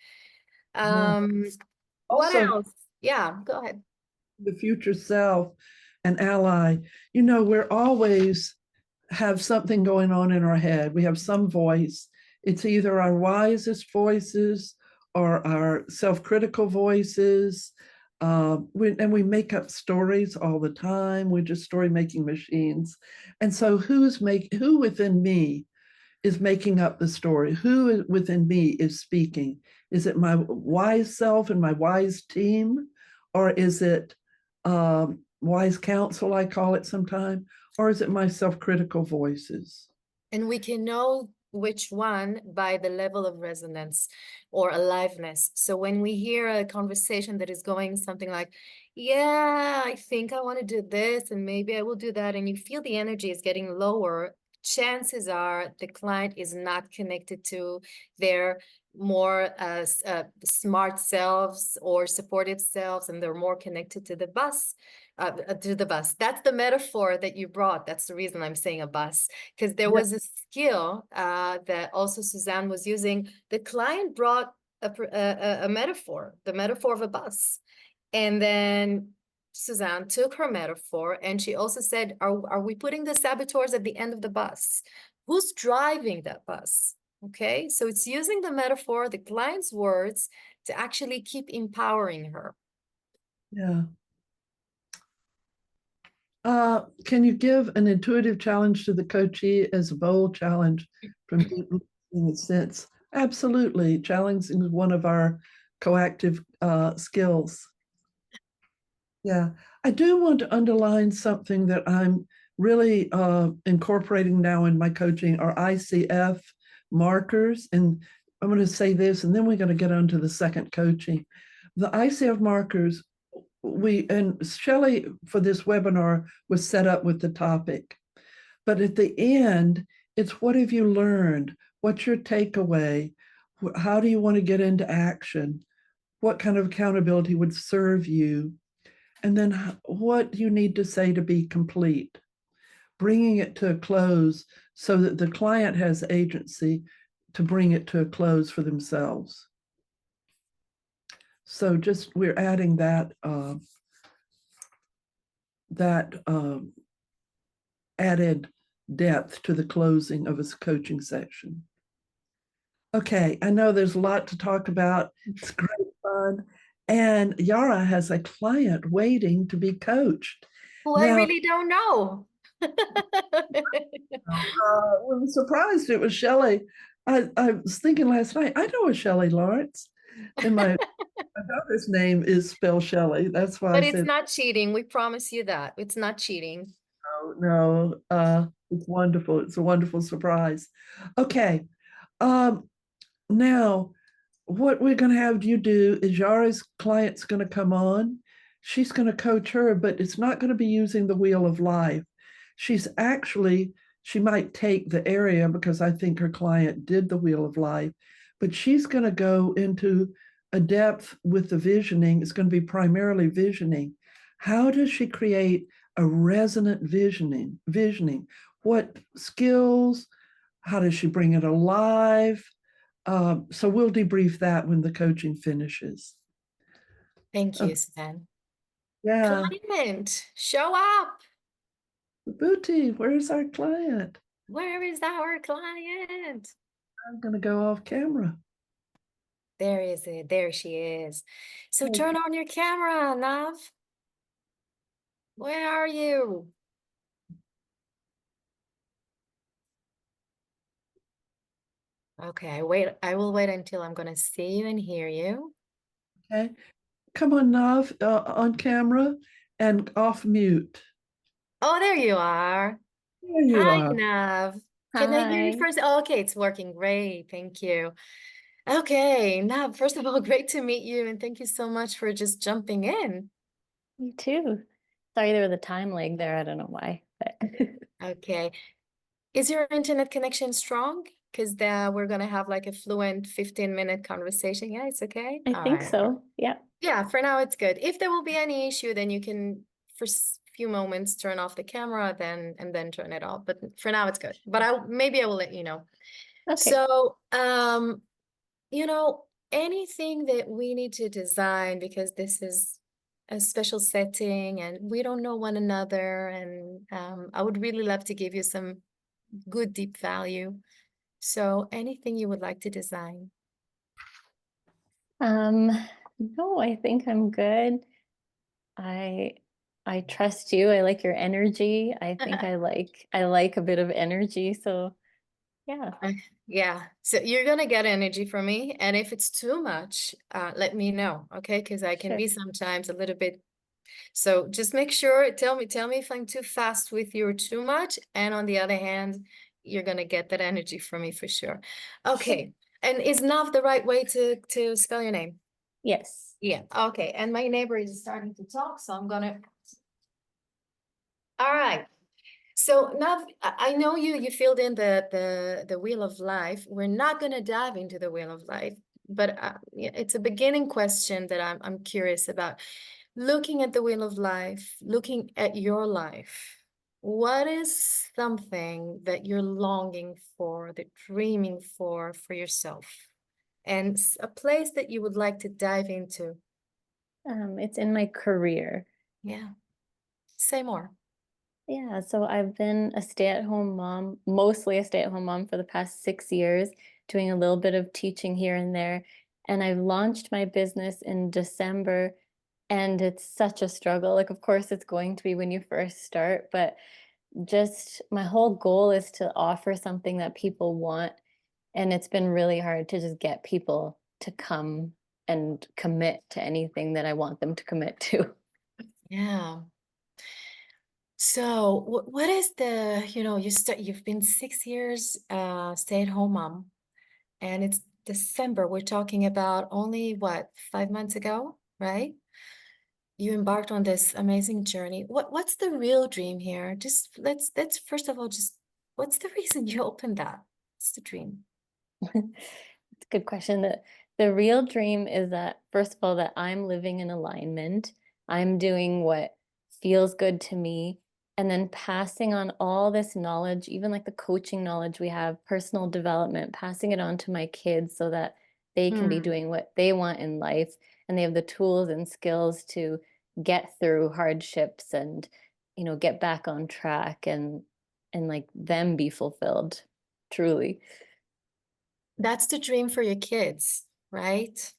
Yeah. Um, what Also, else? Yeah, go ahead. the future self and ally, we're always have something going on in our head. We have some voice. It's either our wisest voices or our self-critical voices. And we make up stories all the time. We're just story-making machines. And so who within me is making up the story? Who within me is speaking? Is it my wise self and my wise team? Or is it wise counsel, I call it sometimes? Or is it my self-critical voices? And we can know which one by the level of resonance or aliveness. So when we hear a conversation that is going something like, yeah, I think I want to do this and maybe I will do that, and you feel the energy is getting lower, chances are the client is not connected to their more smart selves or supportive selves, and they're more connected to the bus. To the bus. That's the metaphor that you brought. That's the reason I'm saying a bus, because there Yeah. was a skill that also Suzanne was using. The client brought a metaphor, the metaphor of a bus. And then Suzanne took her metaphor and she also said, are we putting the saboteurs at the end of the bus? Who's driving that bus? Okay, so it's using the metaphor, the client's words, to actually keep empowering her. Yeah. Can you give an intuitive challenge to the coachee as a bold challenge from in a sense? Absolutely. Challenging is one of our coactive skills. Yeah. I do want to underline something that I'm really incorporating now in my coaching are ICF markers. And I'm going to say this, and then we're going to get on to the second coaching. The ICF markers, and Shelley for this webinar was set up with the topic. But at the end, it's what have you learned? What's your takeaway? How do you want to get into action? What kind of accountability would serve you? And then what do you need to say to be complete? Bringing it to a close so that the client has agency to bring it to a close for themselves. So just we're adding that added depth to the closing of a coaching section. Okay, I know there's a lot to talk about. It's great fun. And Yara has a client waiting to be coached. Who I Now, really don't know. I'm surprised it was Shelley. I was thinking last night, I know a Shelley Lawrence. And my daughter's name is spelled Shelley. That's why I But it's said, not cheating. We promise you that. It's not cheating. no, it's wonderful. It's a wonderful surprise. Okay. Now, what we're going to have you do is Yara's client's going to come on. She's going to coach her, but it's not going to be using the wheel of life. She's actually, she might take the area because I think her client did the wheel of life, but she's going to go into a depth with the visioning. It's going to be primarily visioning. How does she create a resonant visioning? What skills? How does she bring it alive? So we'll debrief that when the coaching finishes. Thank you, Suzanne. Yeah. Client, show up. Booty, where's our client? Where is our client? I'm going to go off camera. There is it. There she is. So Okay. turn on your camera, Nav. Where are you? Okay, wait. I will wait until I'm gonna see you and hear you. Okay. Come on, Nav, on camera and off mute. Oh, there you are. There you Hi, are. Nav. Can I hear you Hi. first? Oh, okay, it's working. Great. Thank you. Okay, Nav, first of all, great to meet you, and thank you so much for just jumping in. You too. Sorry there was a time lag there. I don't know why, but Okay. Is your internet connection strong? Because we're gonna have like a fluent 15-minute conversation. Yeah, it's okay. I All think right. so. Yeah. Yeah, for now it's good. If there will be any issue, then you can for few moments turn off the camera, then turn it off. But for now it's good. But maybe I will let you know. Okay. So you know, anything that we need to design because this is a special setting and we don't know one another, and I would really love to give you some good deep value. So anything you would like to design. No, I think I'm good. I I trust you. I like your energy. I think I like a bit of energy. So yeah. Yeah, so you're gonna get energy from me, and if it's too much, let me know, okay? Because I can Sure. be sometimes a little bit. So just make sure, tell me if I'm too fast with you or too much, and on the other hand, you're gonna get that energy from me for sure. Okay, and is Nav the right way to spell your name? Yes. Yeah, okay, and my neighbor is starting to talk, so I'm gonna. All right. So now I know you filled in the wheel of life. We're not going to dive into the wheel of life, but yeah, it's a beginning question that I'm curious about. Looking at the wheel of life, looking at your life, what is something that you're longing for, that dreaming for yourself, and a place that you would like to dive into? It's in my career. Yeah, say more. Yeah, so I've been a stay-at-home mom, mostly a stay-at-home mom for the past 6 years, doing a little bit of teaching here and there. And I've launched my business in December, and it's such a struggle. Like, of course, it's going to be when you first start, but just my whole goal is to offer something that people want. And it's been really hard to just get people to come and commit to anything that I want them to commit to. Yeah. So what is the, you've been 6 years stay-at-home mom, and it's December. We're talking about only what, 5 months ago, right? You embarked on this amazing journey. What's the real dream here? Just let's first of all just what's the reason you opened that? What's the dream? It's a good question. The real dream is that, first of all, that I'm living in alignment. I'm doing what feels good to me, and then passing on all this knowledge, even like the coaching knowledge we have, personal development, passing it on to my kids so that they can be doing what they want in life, and they have the tools and skills to get through hardships and, get back on track and like them be fulfilled, truly. That's the dream for your kids, right?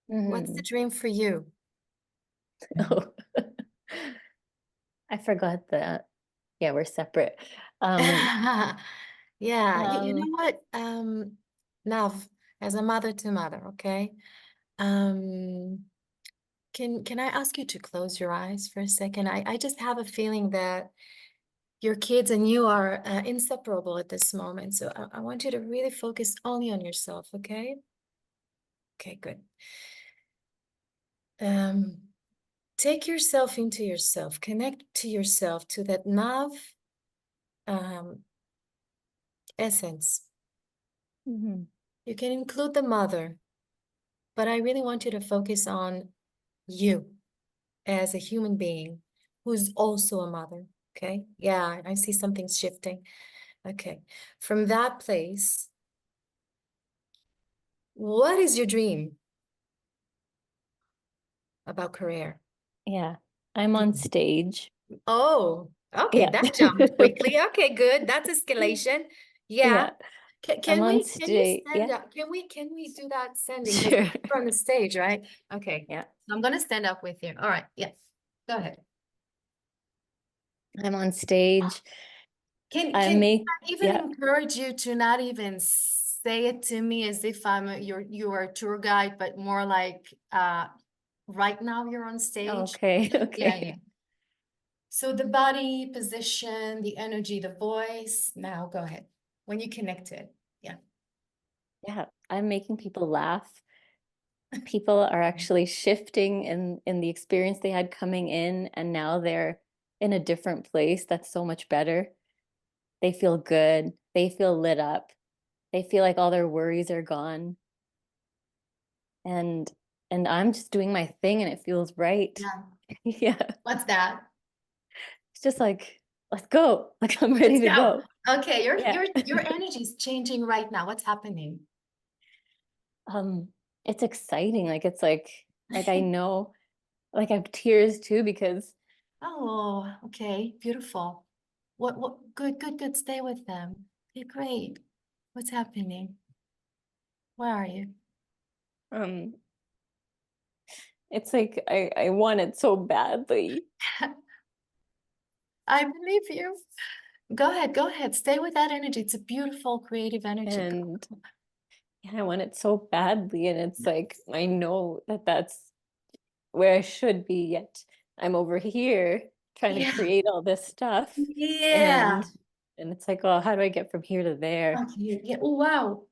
What's the Mhm. dream for you? Oh, I forgot that. Yeah, we're separate. Um, Yeah, you um, know what? Nav, as a mother to mother, okay? Um, can I ask you to close your eyes for a second? I just have a feeling that your kids and you are inseparable at this moment. So I want you to really focus only on yourself, okay? Okay, good. Um, take yourself into yourself, connect to yourself, to that Nav um, essence. mhm. You can include the mother, but I really want you to focus on you as a human being who's also a mother. Okay. Yeah, I see something's shifting. Okay. From that place, what is your dream about career? Yeah, I'm on stage. Oh, okay. Yeah. That jumped quickly. Okay, good. That's escalation. Yeah. Yeah, Can, I'm can on we can you stage. stand Yeah, up? Can we do that standing? Because sure. we're on the stage, right? Okay. Yeah, So I'm gonna stand up with you. All right. Yes. Go ahead. I'm on stage. I Can make, I even yeah. encourage you to not even say it to me as if you are a tour guide, but more like right now you're on stage. Okay, Yeah, yeah. okay. So the body position, the energy, the voice. Now go ahead. When you connect it. Yeah. Yeah, I'm making people laugh. People are actually shifting in the experience they had coming in, and now they're in a different place that's so much better. They feel good. They feel lit up. They feel like all their worries are gone. And I'm just doing my thing and it feels right. Yeah. Yeah. What's that? It's just like, let's go. Like I'm ready Let's to go. go. Okay, your Yeah. your your energy is changing right now. What's happening? Um, it's exciting. Like it's like I know, like I have tears too because Oh, okay, beautiful. What, good, stay with them. Okay, great. What's happening? Where are you? um it's like I want it so badly. I believe you. Go ahead. Stay with that energy. It's a beautiful, creative energy. And yeah, I want it so badly. And it's like I know that that's where I should be, yet I'm over here trying to Yeah, create all this stuff. yeah. And it's like, oh, how do I get from here to there? Okay, yeah. Oh, wow.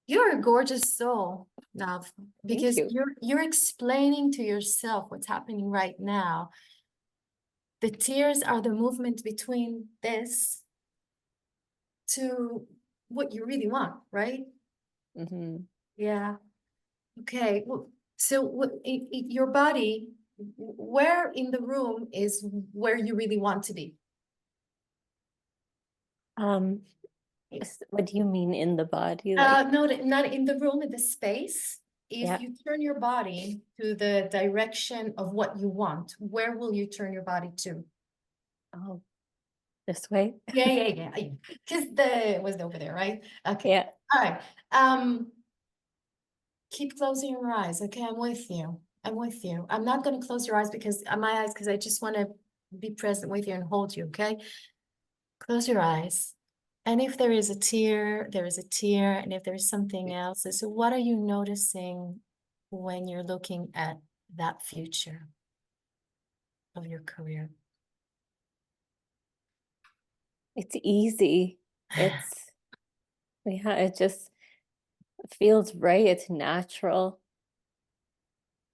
You're a gorgeous soul, Nav, Thank because you. you're explaining to yourself what's happening right now. The tears are the movement between this to what you really want, right? Hmm. Yeah. Okay. Well, so your body, where in the room is where you really want to be? Um, what do you mean in the body? Like, No, not in the room, in the space. If yeah. you turn your body to the direction of what you want, where will you turn your body to? Oh, this way? Yeah. Because the was over there, right? Okay. Yeah. All right. Keep closing your eyes. Okay, I'm with you. I'm with you. I'm not going to close your eyes because my eyes, because I just want to be present with you and hold you. Okay, close your eyes. And if there is a tear, there is a tear. And if there's something else, so what are you noticing when you're looking at that future of your career? It's easy. It's, yeah, it just feels right. It's natural.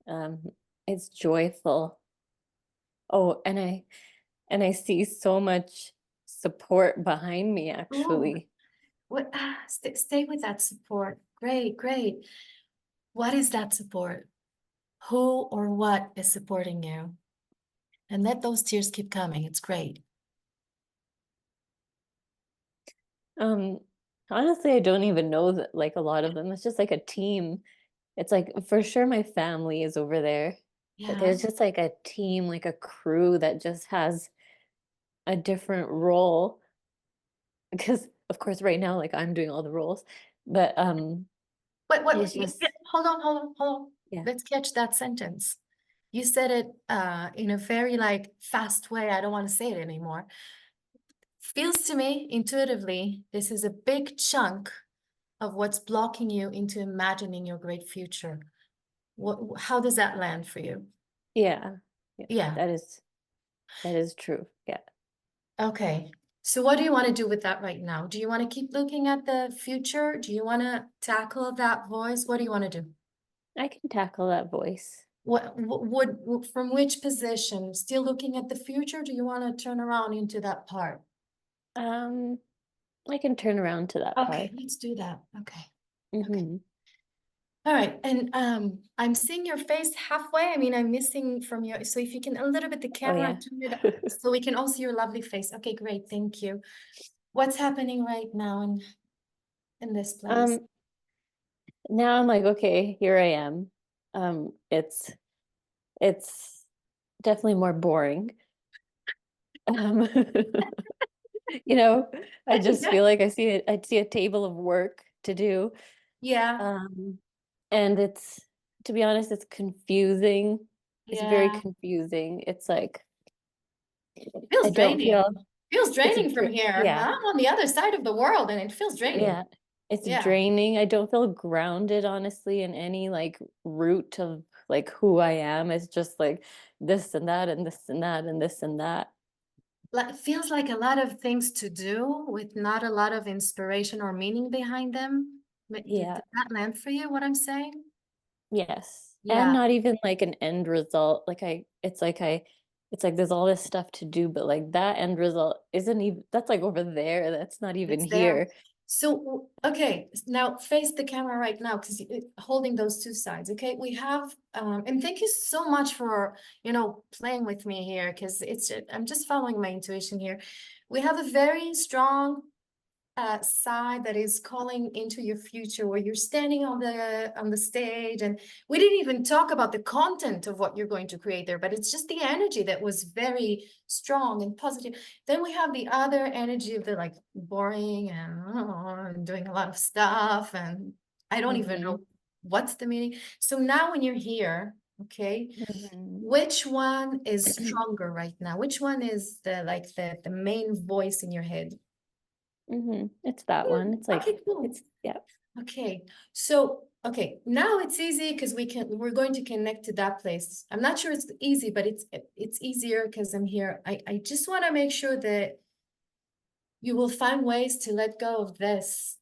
Um, it's joyful. Oh, and I see so much support behind me, Oh, actually. what? Stay with that support. Great, great. What is that support? Who or what is supporting you? And let those tears keep coming. It's great. Um, Honestly, I don't even know that like a lot of them. It's just like a team. It's like for sure my family is over there, but Yeah. there's just like a team, like a crew that just has a different role. Because of course right now like I'm doing all the roles, but What? it's just Hold on, hold on, hold on. yeah. Let's catch that sentence. You said it in a very like fast way. I don't want to say it anymore. Feels to me intuitively, this is a big chunk of what's blocking you into imagining your great future. How does that land for you? Yeah. Yeah. Yeah. That is true. Yeah. Okay. So what do you want to do with that right now? Do you want to keep looking at the future? Do you want to tackle that voice? What do you want to do? I can tackle that voice. What would from which position? Still looking at the future? Do you want to turn around into that part? Um, I can turn around to that Okay, part. let's do that. Okay. Okay. Hmm. All right. And I'm seeing your face halfway. I mean, I'm missing from your, so if you can a little bit the Oh camera yeah. turn it up so we can all see your lovely face. Okay, great. Thank you. What's happening right now in this place? Um, Now I'm like, okay, here I am. It's definitely more boring. Um, you know, I just feel like I see a table of work to do. Yeah. Um, and it's, to be honest, it's confusing. It's very Yeah. confusing. It's like I Feels don't draining. feel Feels it's draining from here. yeah, I'm on the other side of the world and it feels draining. yeah. It's Yeah. draining. I don't feel grounded, honestly, in any like root of like who I am. It's just like this and that and this and that and this and that. Like, it feels like a lot of things to do with not a lot of inspiration or meaning behind them. Did Yeah. that land for you, what I'm saying? Yes. And Yeah. not even like an end result. It's like there's all this stuff to do, but like that end result isn't even, that's like over there. That's not even It's there. here. So, okay, now face the camera right now because holding those two sides. Okay, we have, and thank you so much for, playing with me here because I'm just following my intuition here. We have a very strong side that is calling into your future where you're standing on the stage and we didn't even talk about the content of what you're going to create there, but it's just the energy that was very strong and positive. Then we have the other energy of the like boring and doing a lot of stuff and I don't even Hmm. know what's the meaning. So now when you're here, okay, Hmm. which one is stronger right now? Which one is the main voice in your head? Hmm. It's that one. It's like Okay, cool. it's yeah. Okay, so okay, now it's easy because we're going to connect to that place. I'm not sure it's easy, but it's easier because I'm here. I just want to make sure that you will find ways to let go of this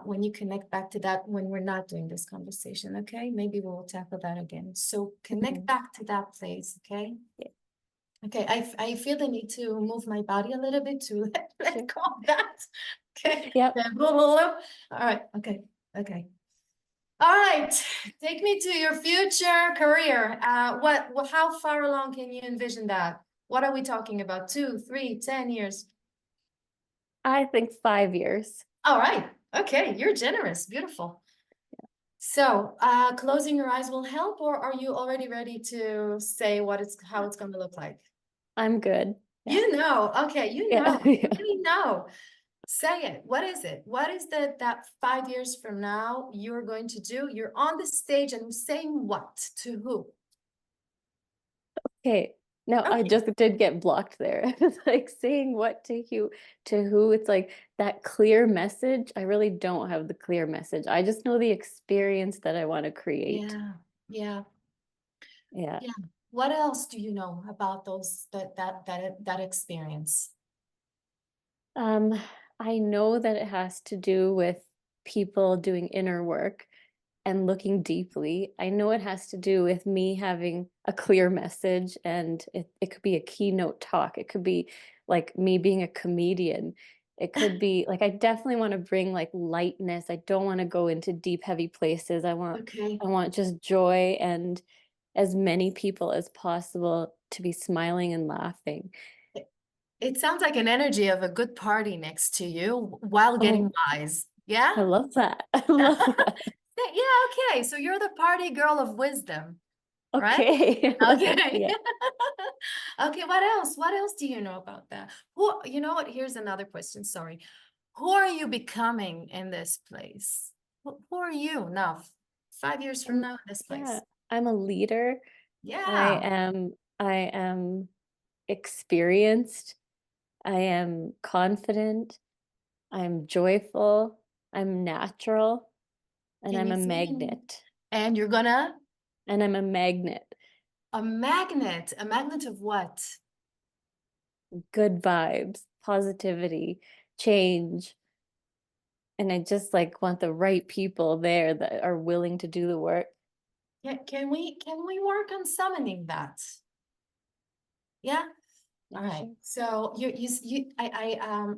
when you connect back to that when we're not doing this conversation. Okay, maybe we'll tackle that again. So connect Hmm. back to that place. Okay. Yeah. Okay, I feel the need to move my body a little bit to let Sure. go of that. Okay. Yep. All right. Okay. Okay. All right, take me to your future career. How far along can you envision that? What are we talking about? 2, 3, 10 years? I think 5 years. All right. Okay, you're generous. Beautiful. So, closing your eyes will help, or are you already ready to say how it's going to look like? I'm good. Yeah. You know. Okay, you Yeah. know. You Yeah. really know. Say it. What is it? What is that 5 years from now you're going to do? You're on the stage and saying what to who? Okay. No, I Okay. just did get blocked there. It's like saying what to who. It's like that clear message. I really don't have the clear message. I just know the experience that I want to create. Yeah. Yeah. Yeah. Yeah. What else do you know about that experience? Um, I know that it has to do with people doing inner work and looking deeply. I know it has to do with me having a clear message, and it could be a keynote talk. It could be like me being a comedian. It could be like I definitely want to bring like lightness. I don't want to go into deep, heavy places. Okay. I want just joy and as many people as possible to be smiling and laughing. It sounds like an energy of a good party next to you while getting Oh, wise. Yeah? I love that. I love that. Yeah, okay. So you're the party girl of wisdom, right? Okay. Okay. Yeah. Okay, what else? What else do you know about that? Who, you know what? Here's another question. Sorry. Who are you becoming in this place? Who are you now, 5 years from I'm, now in this yeah, place? I'm a leader. Yeah. I am experienced. I am confident. I'm joyful. I'm natural, and Can I'm you a see me? magnet. And you're gonna And I'm a magnet. a magnet of what? Good vibes, positivity, change. And I just like want the right people there that are willing to do the work. Yeah, can we work on summoning that? Yeah. Yeah, All right. sure. So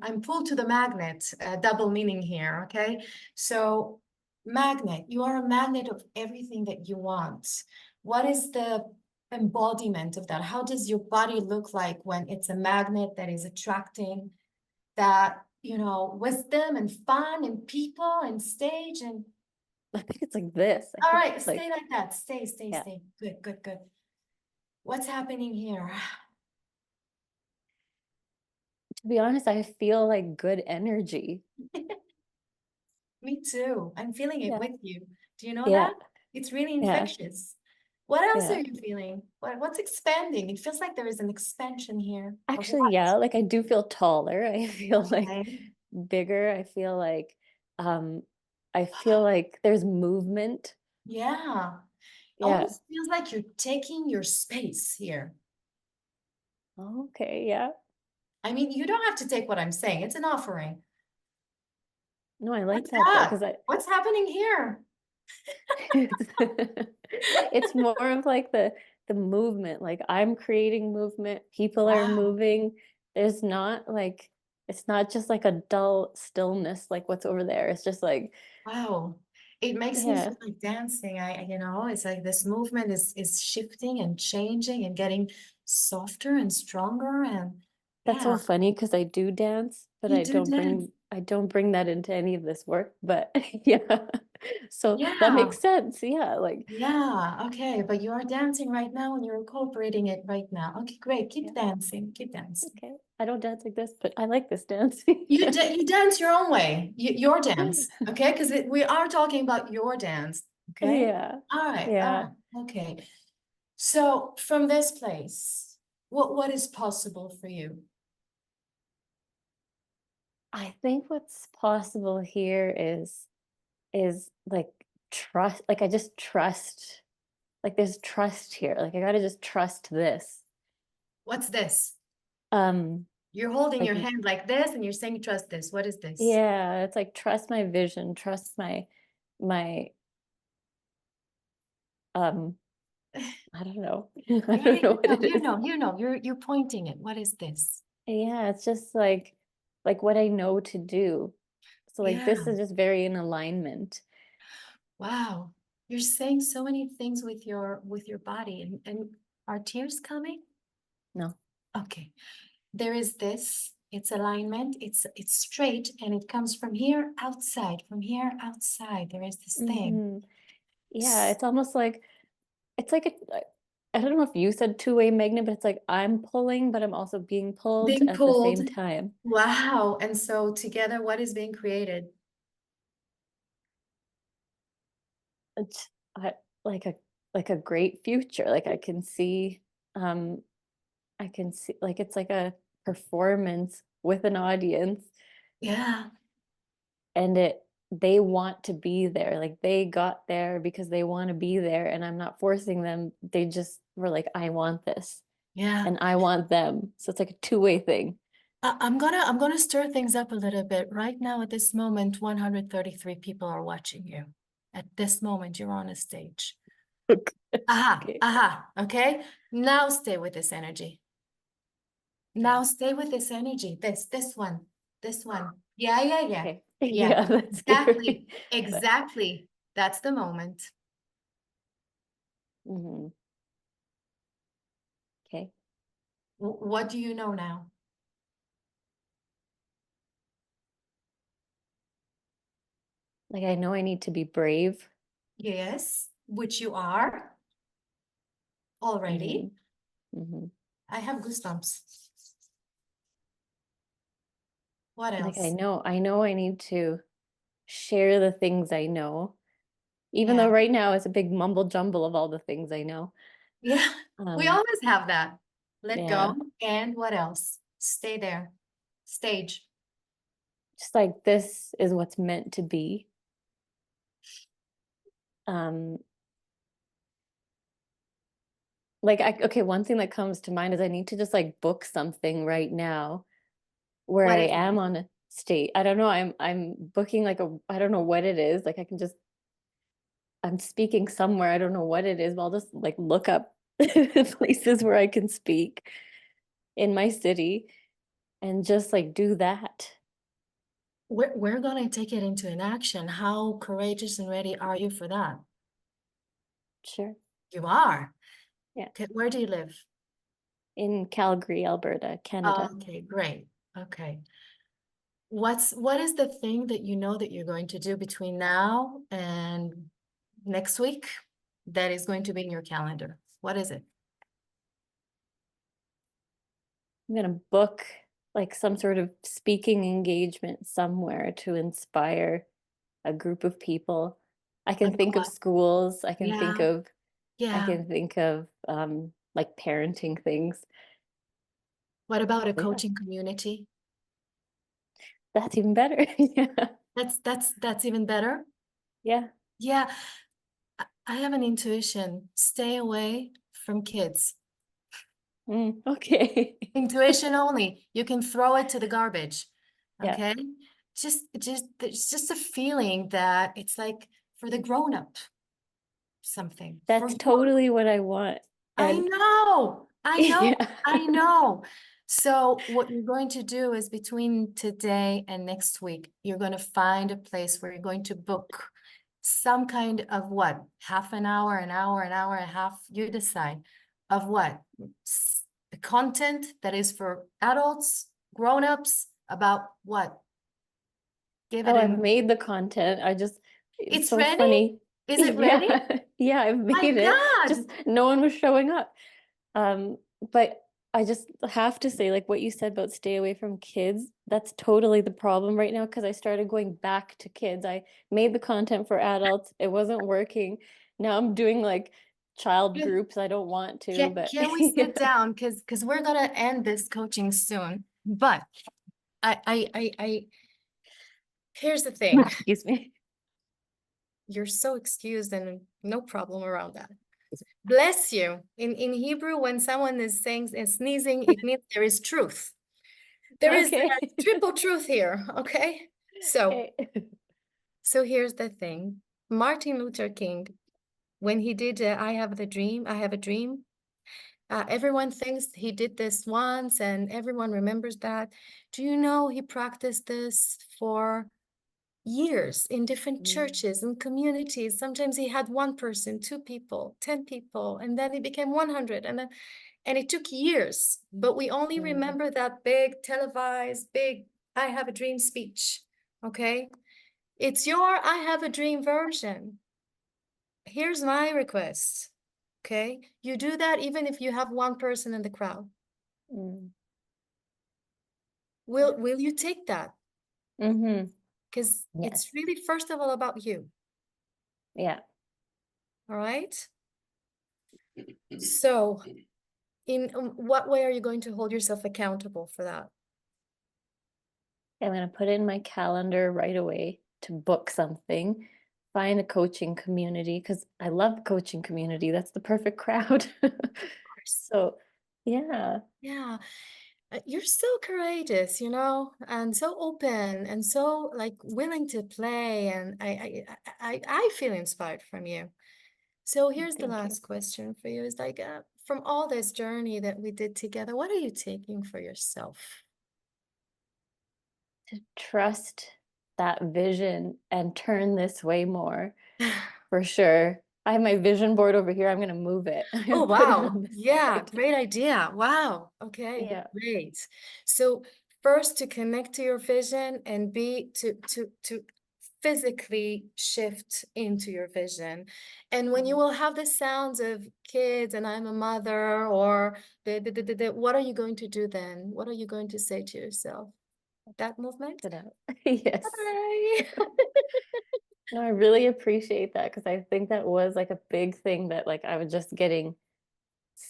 I'm pulled to the magnet, double meaning here. Okay. So magnet, you are a magnet of everything that you want. What is the embodiment of that? How does your body look like when it's a magnet that is attracting that, wisdom and fun and people and stage and I think it's like this. I all think right, it's stay like, like that. Stay, stay, yeah. stay. Good, good, good. What's happening here? To be honest, I feel like good energy. Me too. I'm feeling it Yeah. with you. Do you know Yeah. that? It's really Yeah. infectious. What else are Yeah. you feeling? What's expanding? It feels like there is an expansion here. Of Actually, what? yeah, like I do feel taller. I feel like Okay. bigger. Um I feel like there's movement. Yeah. Yeah. Almost feels like you're taking your space here. Okay, yeah. I mean, you don't have to take what I'm saying. It's an offering. No, I like What's that though, that? because I What's happening here? it's, it's more of like the movement. Like I'm creating movement, people are Wow. moving. There's not like it's not just like a dull stillness like what's over there. It's just like, Wow. It makes me yeah. feel like dancing. It's like this movement is shifting and changing and getting softer and stronger. And That's yeah, so funny because I do dance, but you do dance. I don't bring that into any of this work. But yeah, so that Yeah. makes sense. Yeah, like Yeah. Okay. But you are dancing right now and you're incorporating it right now. Okay, great. Keep yeah, dancing. Keep dancing. okay. I don't dance like this, but I like this dancing. You dance your own way. Your Yeah, dance. Okay, because we are talking about your dance. Okay. yeah, All right. All yeah. right. Okay. So from this place, what is possible for you? I think what's possible here is like trust. Like I just trust. Like there's trust here. Like I gotta just trust this. What's this? Um, You're holding like your hand like this and you're saying, trust this. What is this? yeah, it's like trust my vision, trust my um I don't know. I Yeah, don't know you what know, it you is. know, you know, you're pointing it. What is this? Yeah, it's just like what I know to do. So like Yeah. this is just very in alignment. Wow. You're saying so many things with your body and are tears coming? No. Okay. There is this, it's alignment, it's straight and it comes from here outside, from here outside. There is this thing. Hmm. Yeah, it's almost like it's like I don't know if you said two-way magnet, but it's like I'm pulling, but I'm also being pulled Being at the pulled. same time. Wow. And so together, what is being created? It's I, like a like a great future. Like um I can see like it's like a performance with an audience, Yeah. and it they want to be there. Like they got there because they want to be there, and I'm not forcing them. They just were like, I want this Yeah. and I want them. So it's like a two-way thing. I'm gonna stir things up a little bit. Right now, at this moment, 133 people are watching you. At this moment, you're on a stage. Aha, Okay. aha, okay? Now stay with this energy. Now stay with this energy. This one, this one. Yeah, yeah, yeah. Okay. Yeah, Yeah, that's exactly, scary. exactly. That's the moment. Hmm. Okay. What do you know now? Like I know I need to be brave. Yes, which you are already. Hmm. I have goosebumps. What Like I else? know, I know I need to share the things I know, even Yeah, though right now it's a big mumble jumble of all the things I know. yeah. We Um, always have that. Let yeah, go. And what else? Stay there. Stage. just like this is what's meant to be. Um, okay, one thing that comes to mind is I need to just like book something right now where What I is it? am on a state. I don't know, I'm booking like I don't know what it is. Like I can just I'm speaking somewhere. I don't know what it is, but I'll just like look up places where I can speak in my city and just like do that. We're gonna take it into an action. How courageous and ready are you for that? Sure. You are. Yeah. Okay, where do you live? In Calgary, Alberta, Canada. Okay, great. Okay. What is the thing that you know that you're going to do between now and next week that is going to be in your calendar? What is it? I'm gonna book like some sort of speaking engagement somewhere to inspire a group of people. I can About think of what? schools. Yeah, I yeah. can think of like parenting things. What about a Yeah, coaching community? that's even better. Yeah. That's even better. Yeah. Yeah, I have an intuition. Stay away from kids. Okay. Intuition only. You can throw it to the garbage. Yeah. Okay? There's just a feeling that it's like for the grown up something. For That's totally what I want. I And know, I know, yeah. I know. So what you're going to do is between today and next week, you're going to find a place where you're going to book some kind of what? Half an hour and a half, you decide of what? The content that is for adults, grown-ups, about what? Give it Oh, I've in. made the content. It's It's so ready? funny. Is it ready? Yeah. Yeah, I've My made it. God. Just no one was showing up. But I just have to say, like what you said about stay away from kids, that's totally the problem right now because I started going back to kids. I made the content for adults. It wasn't working. Now I'm doing like child groups. I don't want to, but Can we sit down? Because we're gonna end this coaching soon. But here's the thing. excuse me. You're so excused and no problem around that. Bless you. In Hebrew, when someone is saying and sneezing, it means there is truth. There is Okay. triple truth here. Okay. So Okay. so here's the thing. Martin Luther King, when he did I have the dream, I have a dream. Everyone thinks he did this once and everyone remembers that. Do you know he practiced this for years in different churches and communities? Sometimes he had one person, two people, 10 people, and then it became 100. And it took years, but we only Mm, remember that big televised, big I have a dream speech. Okay. It's your I have a dream version. Here's my request. Okay. You do that even if you have one person in the crowd. mm. Will you take that? Mm-hmm. Because Yes. it's really first of all about you. Yeah. All right. So in what way are you going to hold yourself accountable for that? I'm going to put it in my calendar right away to book something, find a coaching community because I love coaching community. That's the perfect crowd. Of course. So, yeah. Yeah. You're so courageous, you know, and so open and so like willing to play. And I feel inspired from you. So here's the Thank you. last question for you is like, from all this journey that we did together, what are you taking for yourself? To trust that vision and turn this way more, for sure. I have my vision board over here. I'm going to move it. I'm Oh, going to put it wow. on the Yeah, side. great idea. Wow. Okay, Yeah. great. So first to connect to your vision and to physically shift into your vision. And when you will have the sounds of kids and I'm a mother or what are you going to do then? What are you going to say to yourself? That movement? It out. Yes. Bye. No, I really appreciate that because I think that was like a big thing that like I was just getting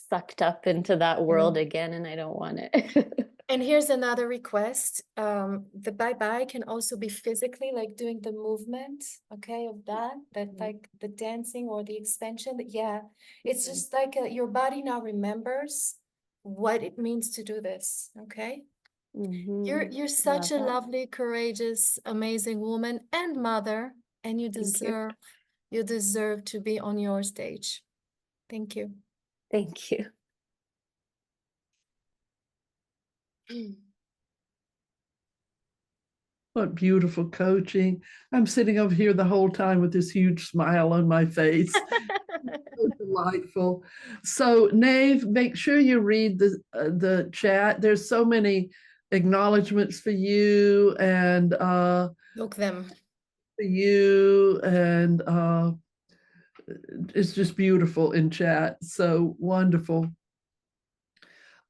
sucked up into that world again, and I don't want it. And here's another request. The bye-bye can also be physically, like doing the movement, okay, of that like the dancing or the expansion. Yeah, it's just like your body now remembers what it means to do this, okay? You're such Love a that. lovely, courageous, amazing woman and mother, and Thank you. you deserve to be on your stage. Thank you. Thank you. What beautiful coaching. I'm sitting over here the whole time with this huge smile on my face. So delightful. So, Nave, make sure you read the chat. There's so many acknowledgments for you and Look them. it's just beautiful in chat. So wonderful.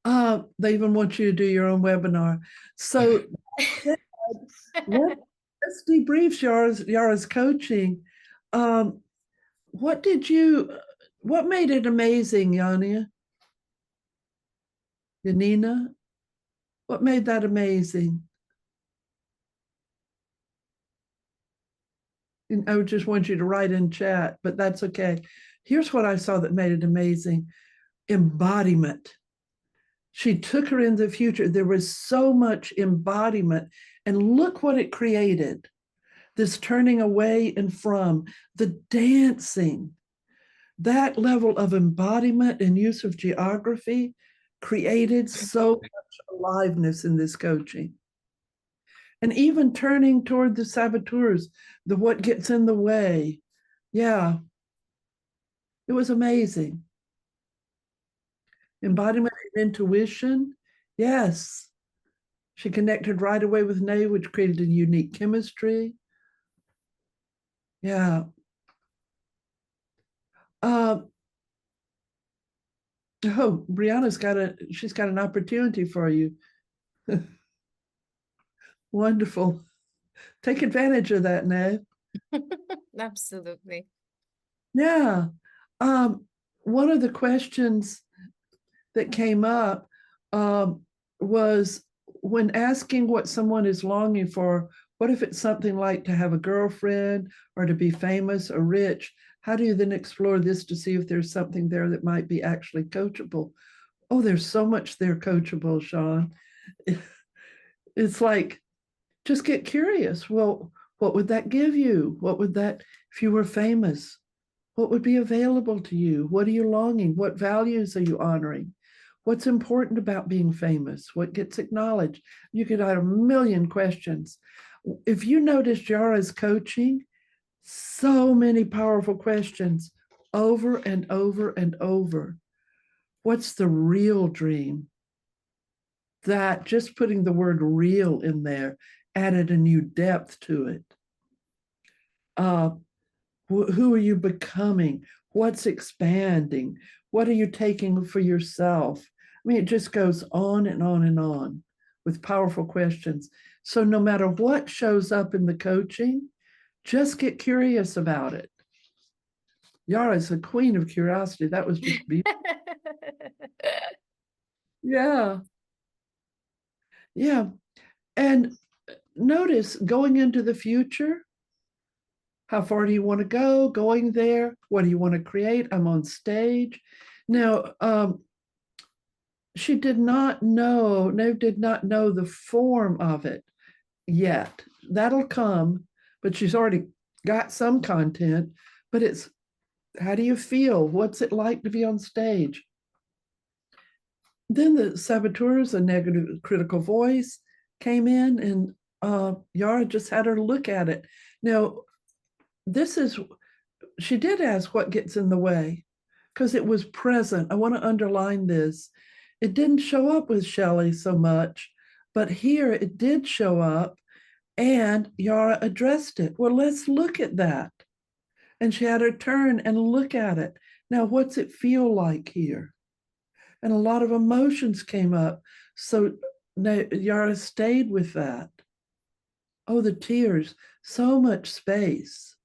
They even want you to do your own webinar. So let's debrief Yara's coaching. What did you, what made it amazing, Yanina? What made that amazing? And I would just want you to write in chat, but that's okay. Here's what I saw that made it amazing: embodiment. She took her in the future. There was so much embodiment, and look what it created: this turning away and from, the dancing, that level of embodiment and use of geography created so much aliveness in this coaching. And even turning toward the saboteurs, the what gets in the way. Yeah, it was amazing. Embodiment and intuition. Yes. She connected right away with Nay, which created a unique chemistry. Yeah. Oh, she's got an opportunity for you. Wonderful. Take advantage of that, Nay. Absolutely. Yeah. One of the questions that came up was when asking what someone is longing for, what if it's something like to have a girlfriend or to be famous or rich? How do you then explore this to see if there's something there that might be actually coachable? Oh, there's so much there coachable, Sean. It's like, just get curious. Well, what would that give you? What would that, if you were famous, what would be available to you? What are you longing? What values are you honoring? What's important about being famous? What gets acknowledged? You could add a million questions. If you noticed Yara's coaching, so many powerful questions over and over and over. What's the real dream? That just putting the word real in there added a new depth to it. Who are you becoming? What's expanding? What are you taking for yourself? I mean, it just goes on and on and on with powerful questions. So no matter what shows up in the coaching, just get curious about it. Yara is the queen of curiosity. That was just beautiful. Yeah. Yeah. And notice going into the future, how far do you want to go going there? What do you want to create? I'm on stage. Now, she did not know, Nave did not know the form of it yet. That'll come, but she's already got some content. But it's, how do you feel? What's it like to be on stage? Then the saboteurs, a negative critical voice, came in, and Yara just had her look at it. Now, this is, she did ask what gets in the way, because it was present. I want to underline this. It didn't show up with Shelley so much, but here it did show up, and Yara addressed it. Well, let's look at that. And she had her turn and look at it. Now, what's it feel like here? And a lot of emotions came up. So Yara stayed with that. Oh, the tears, so much space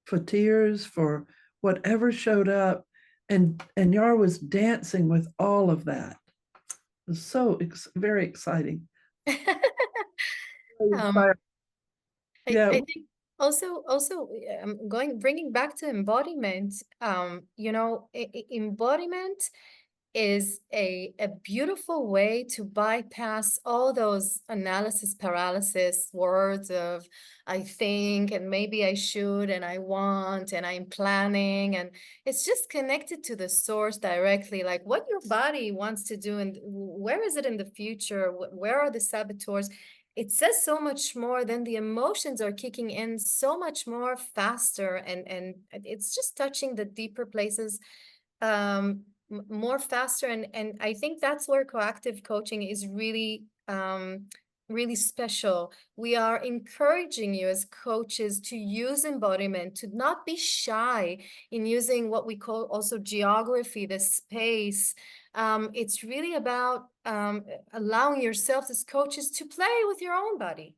for tears, for whatever showed up. And Yara was dancing with all of that. It was so very exciting. Um, Yeah. I think also bringing back to embodiment, you know, embodiment is a beautiful way to bypass all those analysis paralysis words of I think and maybe I should and I want and I'm planning, and it's just connected to the source directly, like what your body wants to do and where is it in the future, where are the saboteurs. It says so much more. Than the emotions are kicking in so much more faster, and it's just touching the deeper places more faster, and I think that's where coactive coaching is really really special. We are encouraging you as coaches to use embodiment, to not be shy in using what we call also geography, the space. It's really about allowing yourselves as coaches to play with your own body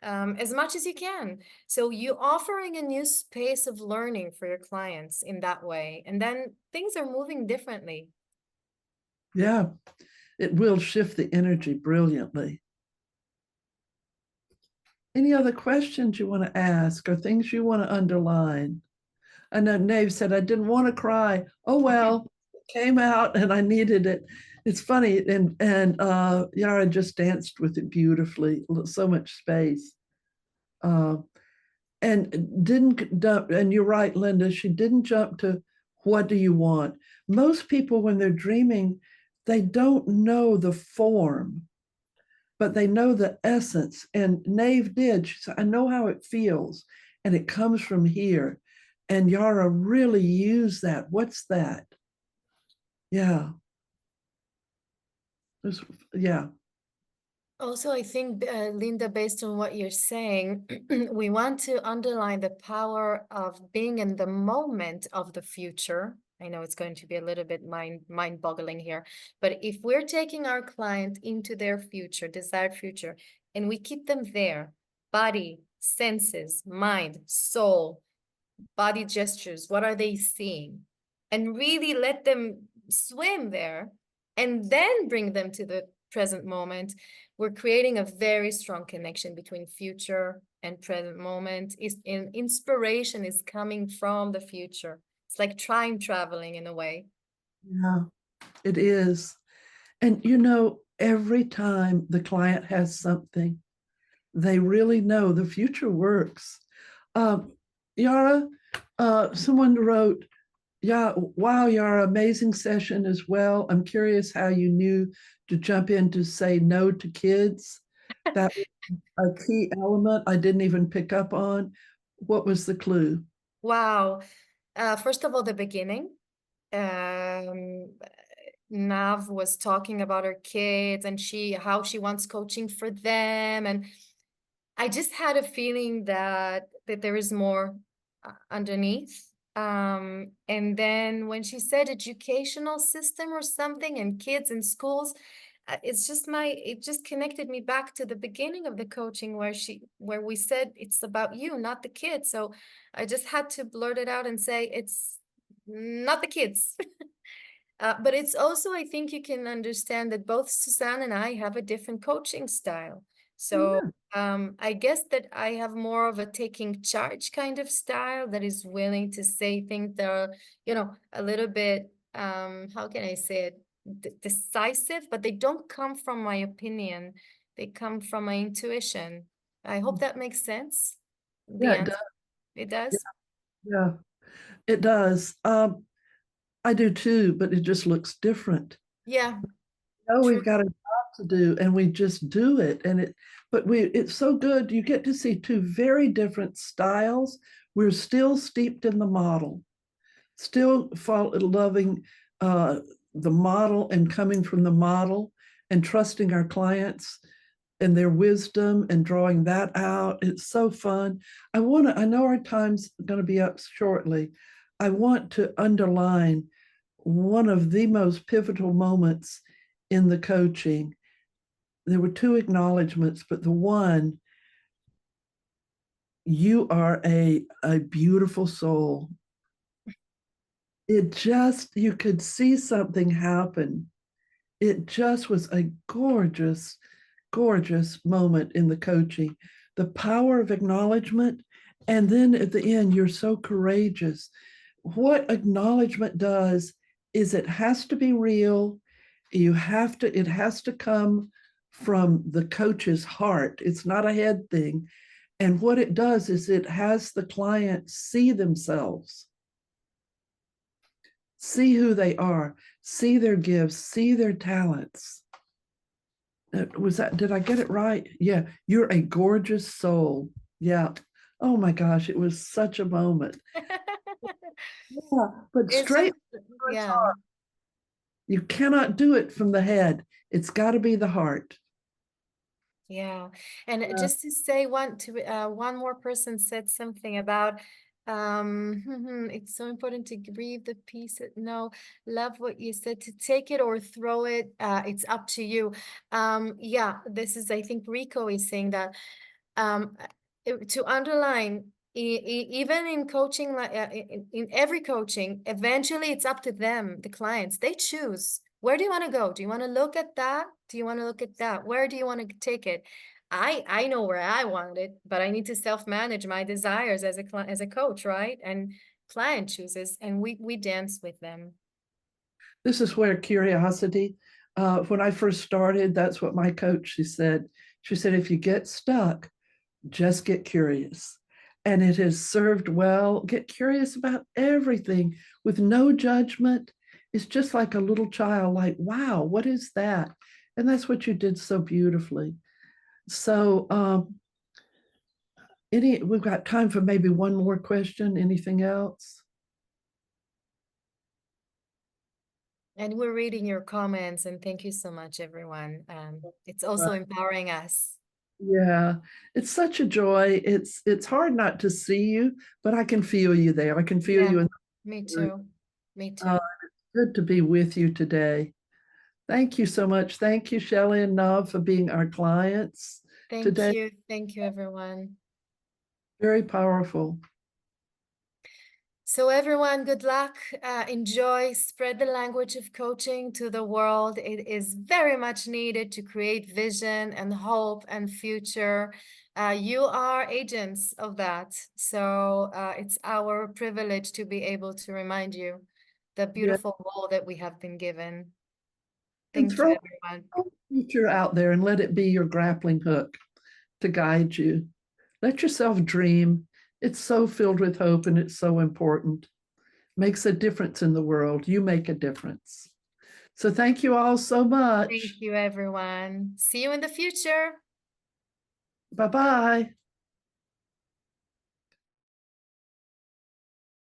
as much as you can. So you offering a new space of learning for your clients in that way, and then things are moving differently. Yeah, it will shift the energy brilliantly. Any other questions you want to ask or things you want to underline? I know Nave said, I didn't want to cry. Oh, well, it came out and I needed it. It's funny. And Yara just danced with it beautifully, so much space. And didn't dump, and you're right, Linda, she didn't jump to what do you want. Most people, when they're dreaming, they don't know the form, but they know the essence. And Nave did. She said, I know how it feels, and it comes from here. And Yara really used that. What's that? Yeah. Yeah. Also, I think, Linda, based on what you're saying, we want to underline the power of being in the moment of the future. I know it's going to be a little bit mind-boggling here, but if we're taking our client into their future, desired future, and we keep them there, body, senses, mind, soul, body gestures, what are they seeing? And really let them swim there and then bring them to the present moment. We're creating a very strong connection between future and present moment. Inspiration is coming from the future. It's like time traveling in a way. Yeah, it is. And you know, every time the client has something, they really know the future works. Yara, someone wrote, yeah, wow, Yara, amazing session as well. I'm curious how you knew to jump in to say no to kids. That was a key element I didn't even pick up on. What was the clue? Wow. First of all, the beginning. Nav was talking about her kids and how she wants coaching for them, and I just had a feeling that there is more underneath. And then when she said educational system or something and kids in schools, it just connected me back to the beginning of the coaching where we said it's about you, not the kids. So I just had to blurt it out and say it's not the kids. But it's also, I think you can understand that both Suzanne and I have a different coaching style. So I guess that I have more of a taking charge kind of style that is willing to say things that are, a little bit, how can I say it? decisive, but they don't come from my opinion. They come from my intuition. I hope that makes sense. The Yeah, it answer. does. It does? Yeah, it does. I do too, but it just looks different. Yeah, Oh, true. we've got a job to do, and we just do it. It's so good. You get to see two very different styles. We're still steeped in the model, still loving the model and coming from the model and trusting our clients and their wisdom and drawing that out. It's so fun. I know our time's going to be up shortly. I want to underline one of the most pivotal moments in the coaching. There were two acknowledgments, but the one, you are a beautiful soul. You could see something happen. It just was a gorgeous, gorgeous moment in the coaching. The power of acknowledgement. And then at the end, you're so courageous. What acknowledgement does is it has to be real. It has to come from the coach's heart. It's not a head thing. And what it does is it has the client see themselves, see who they are, see their gifts, see their talents. Did I get it right? Yeah, you're a gorgeous soul. Yeah. Oh my gosh, it was such a moment. Yeah, but It's straight, just, yeah. you cannot do it from the head. It's got to be the heart. Yeah, and Yeah. just to say one more person said something about it's so important to grieve the piece. No, love what you said, to take it or throw it. It's up to you. Yeah, this is, I think Rico is saying that um to underline, even in coaching, like in every coaching, eventually it's up to them, the clients. They choose. Where do you want to go? Do you want to look at that? Do you want to look at that? Where do you want to take it? I know where I want it, but I need to self-manage my desires as a coach, right? And client chooses, and we dance with them. This is where curiosity, when I first started, that's what my coach, she said. She said, if you get stuck, just get curious. And it has served well. Get curious about everything with no judgment. It's just like a little child, like, wow, what is that? And that's what you did so beautifully. So, we've got time for maybe one more question. Anything else? And we're reading your comments, and thank you so much, everyone. It's also empowering us. Yeah, it's such a joy. It's hard not to see you, but I can feel you there. I can feel Yeah, you in me the group. too. Me too. Good to be with you today. Thank you so much. Thank you, Shelley and Nav, for being our clients Thank today. you. Thank you, everyone. Very powerful. So everyone, good luck. Enjoy. Spread the language of coaching to the world. It is very much needed to create vision and hope and future. You are agents of that. So it's our privilege to be able to remind you the Yeah. beautiful role that we have been given. And Thank you, throw everyone. the future out there and let it be your grappling hook to guide you. Let yourself dream. It's so filled with hope and it's so important. Makes a difference in the world. You make a difference. So thank you all so much. Thank you, everyone. See you in the future. Bye-bye.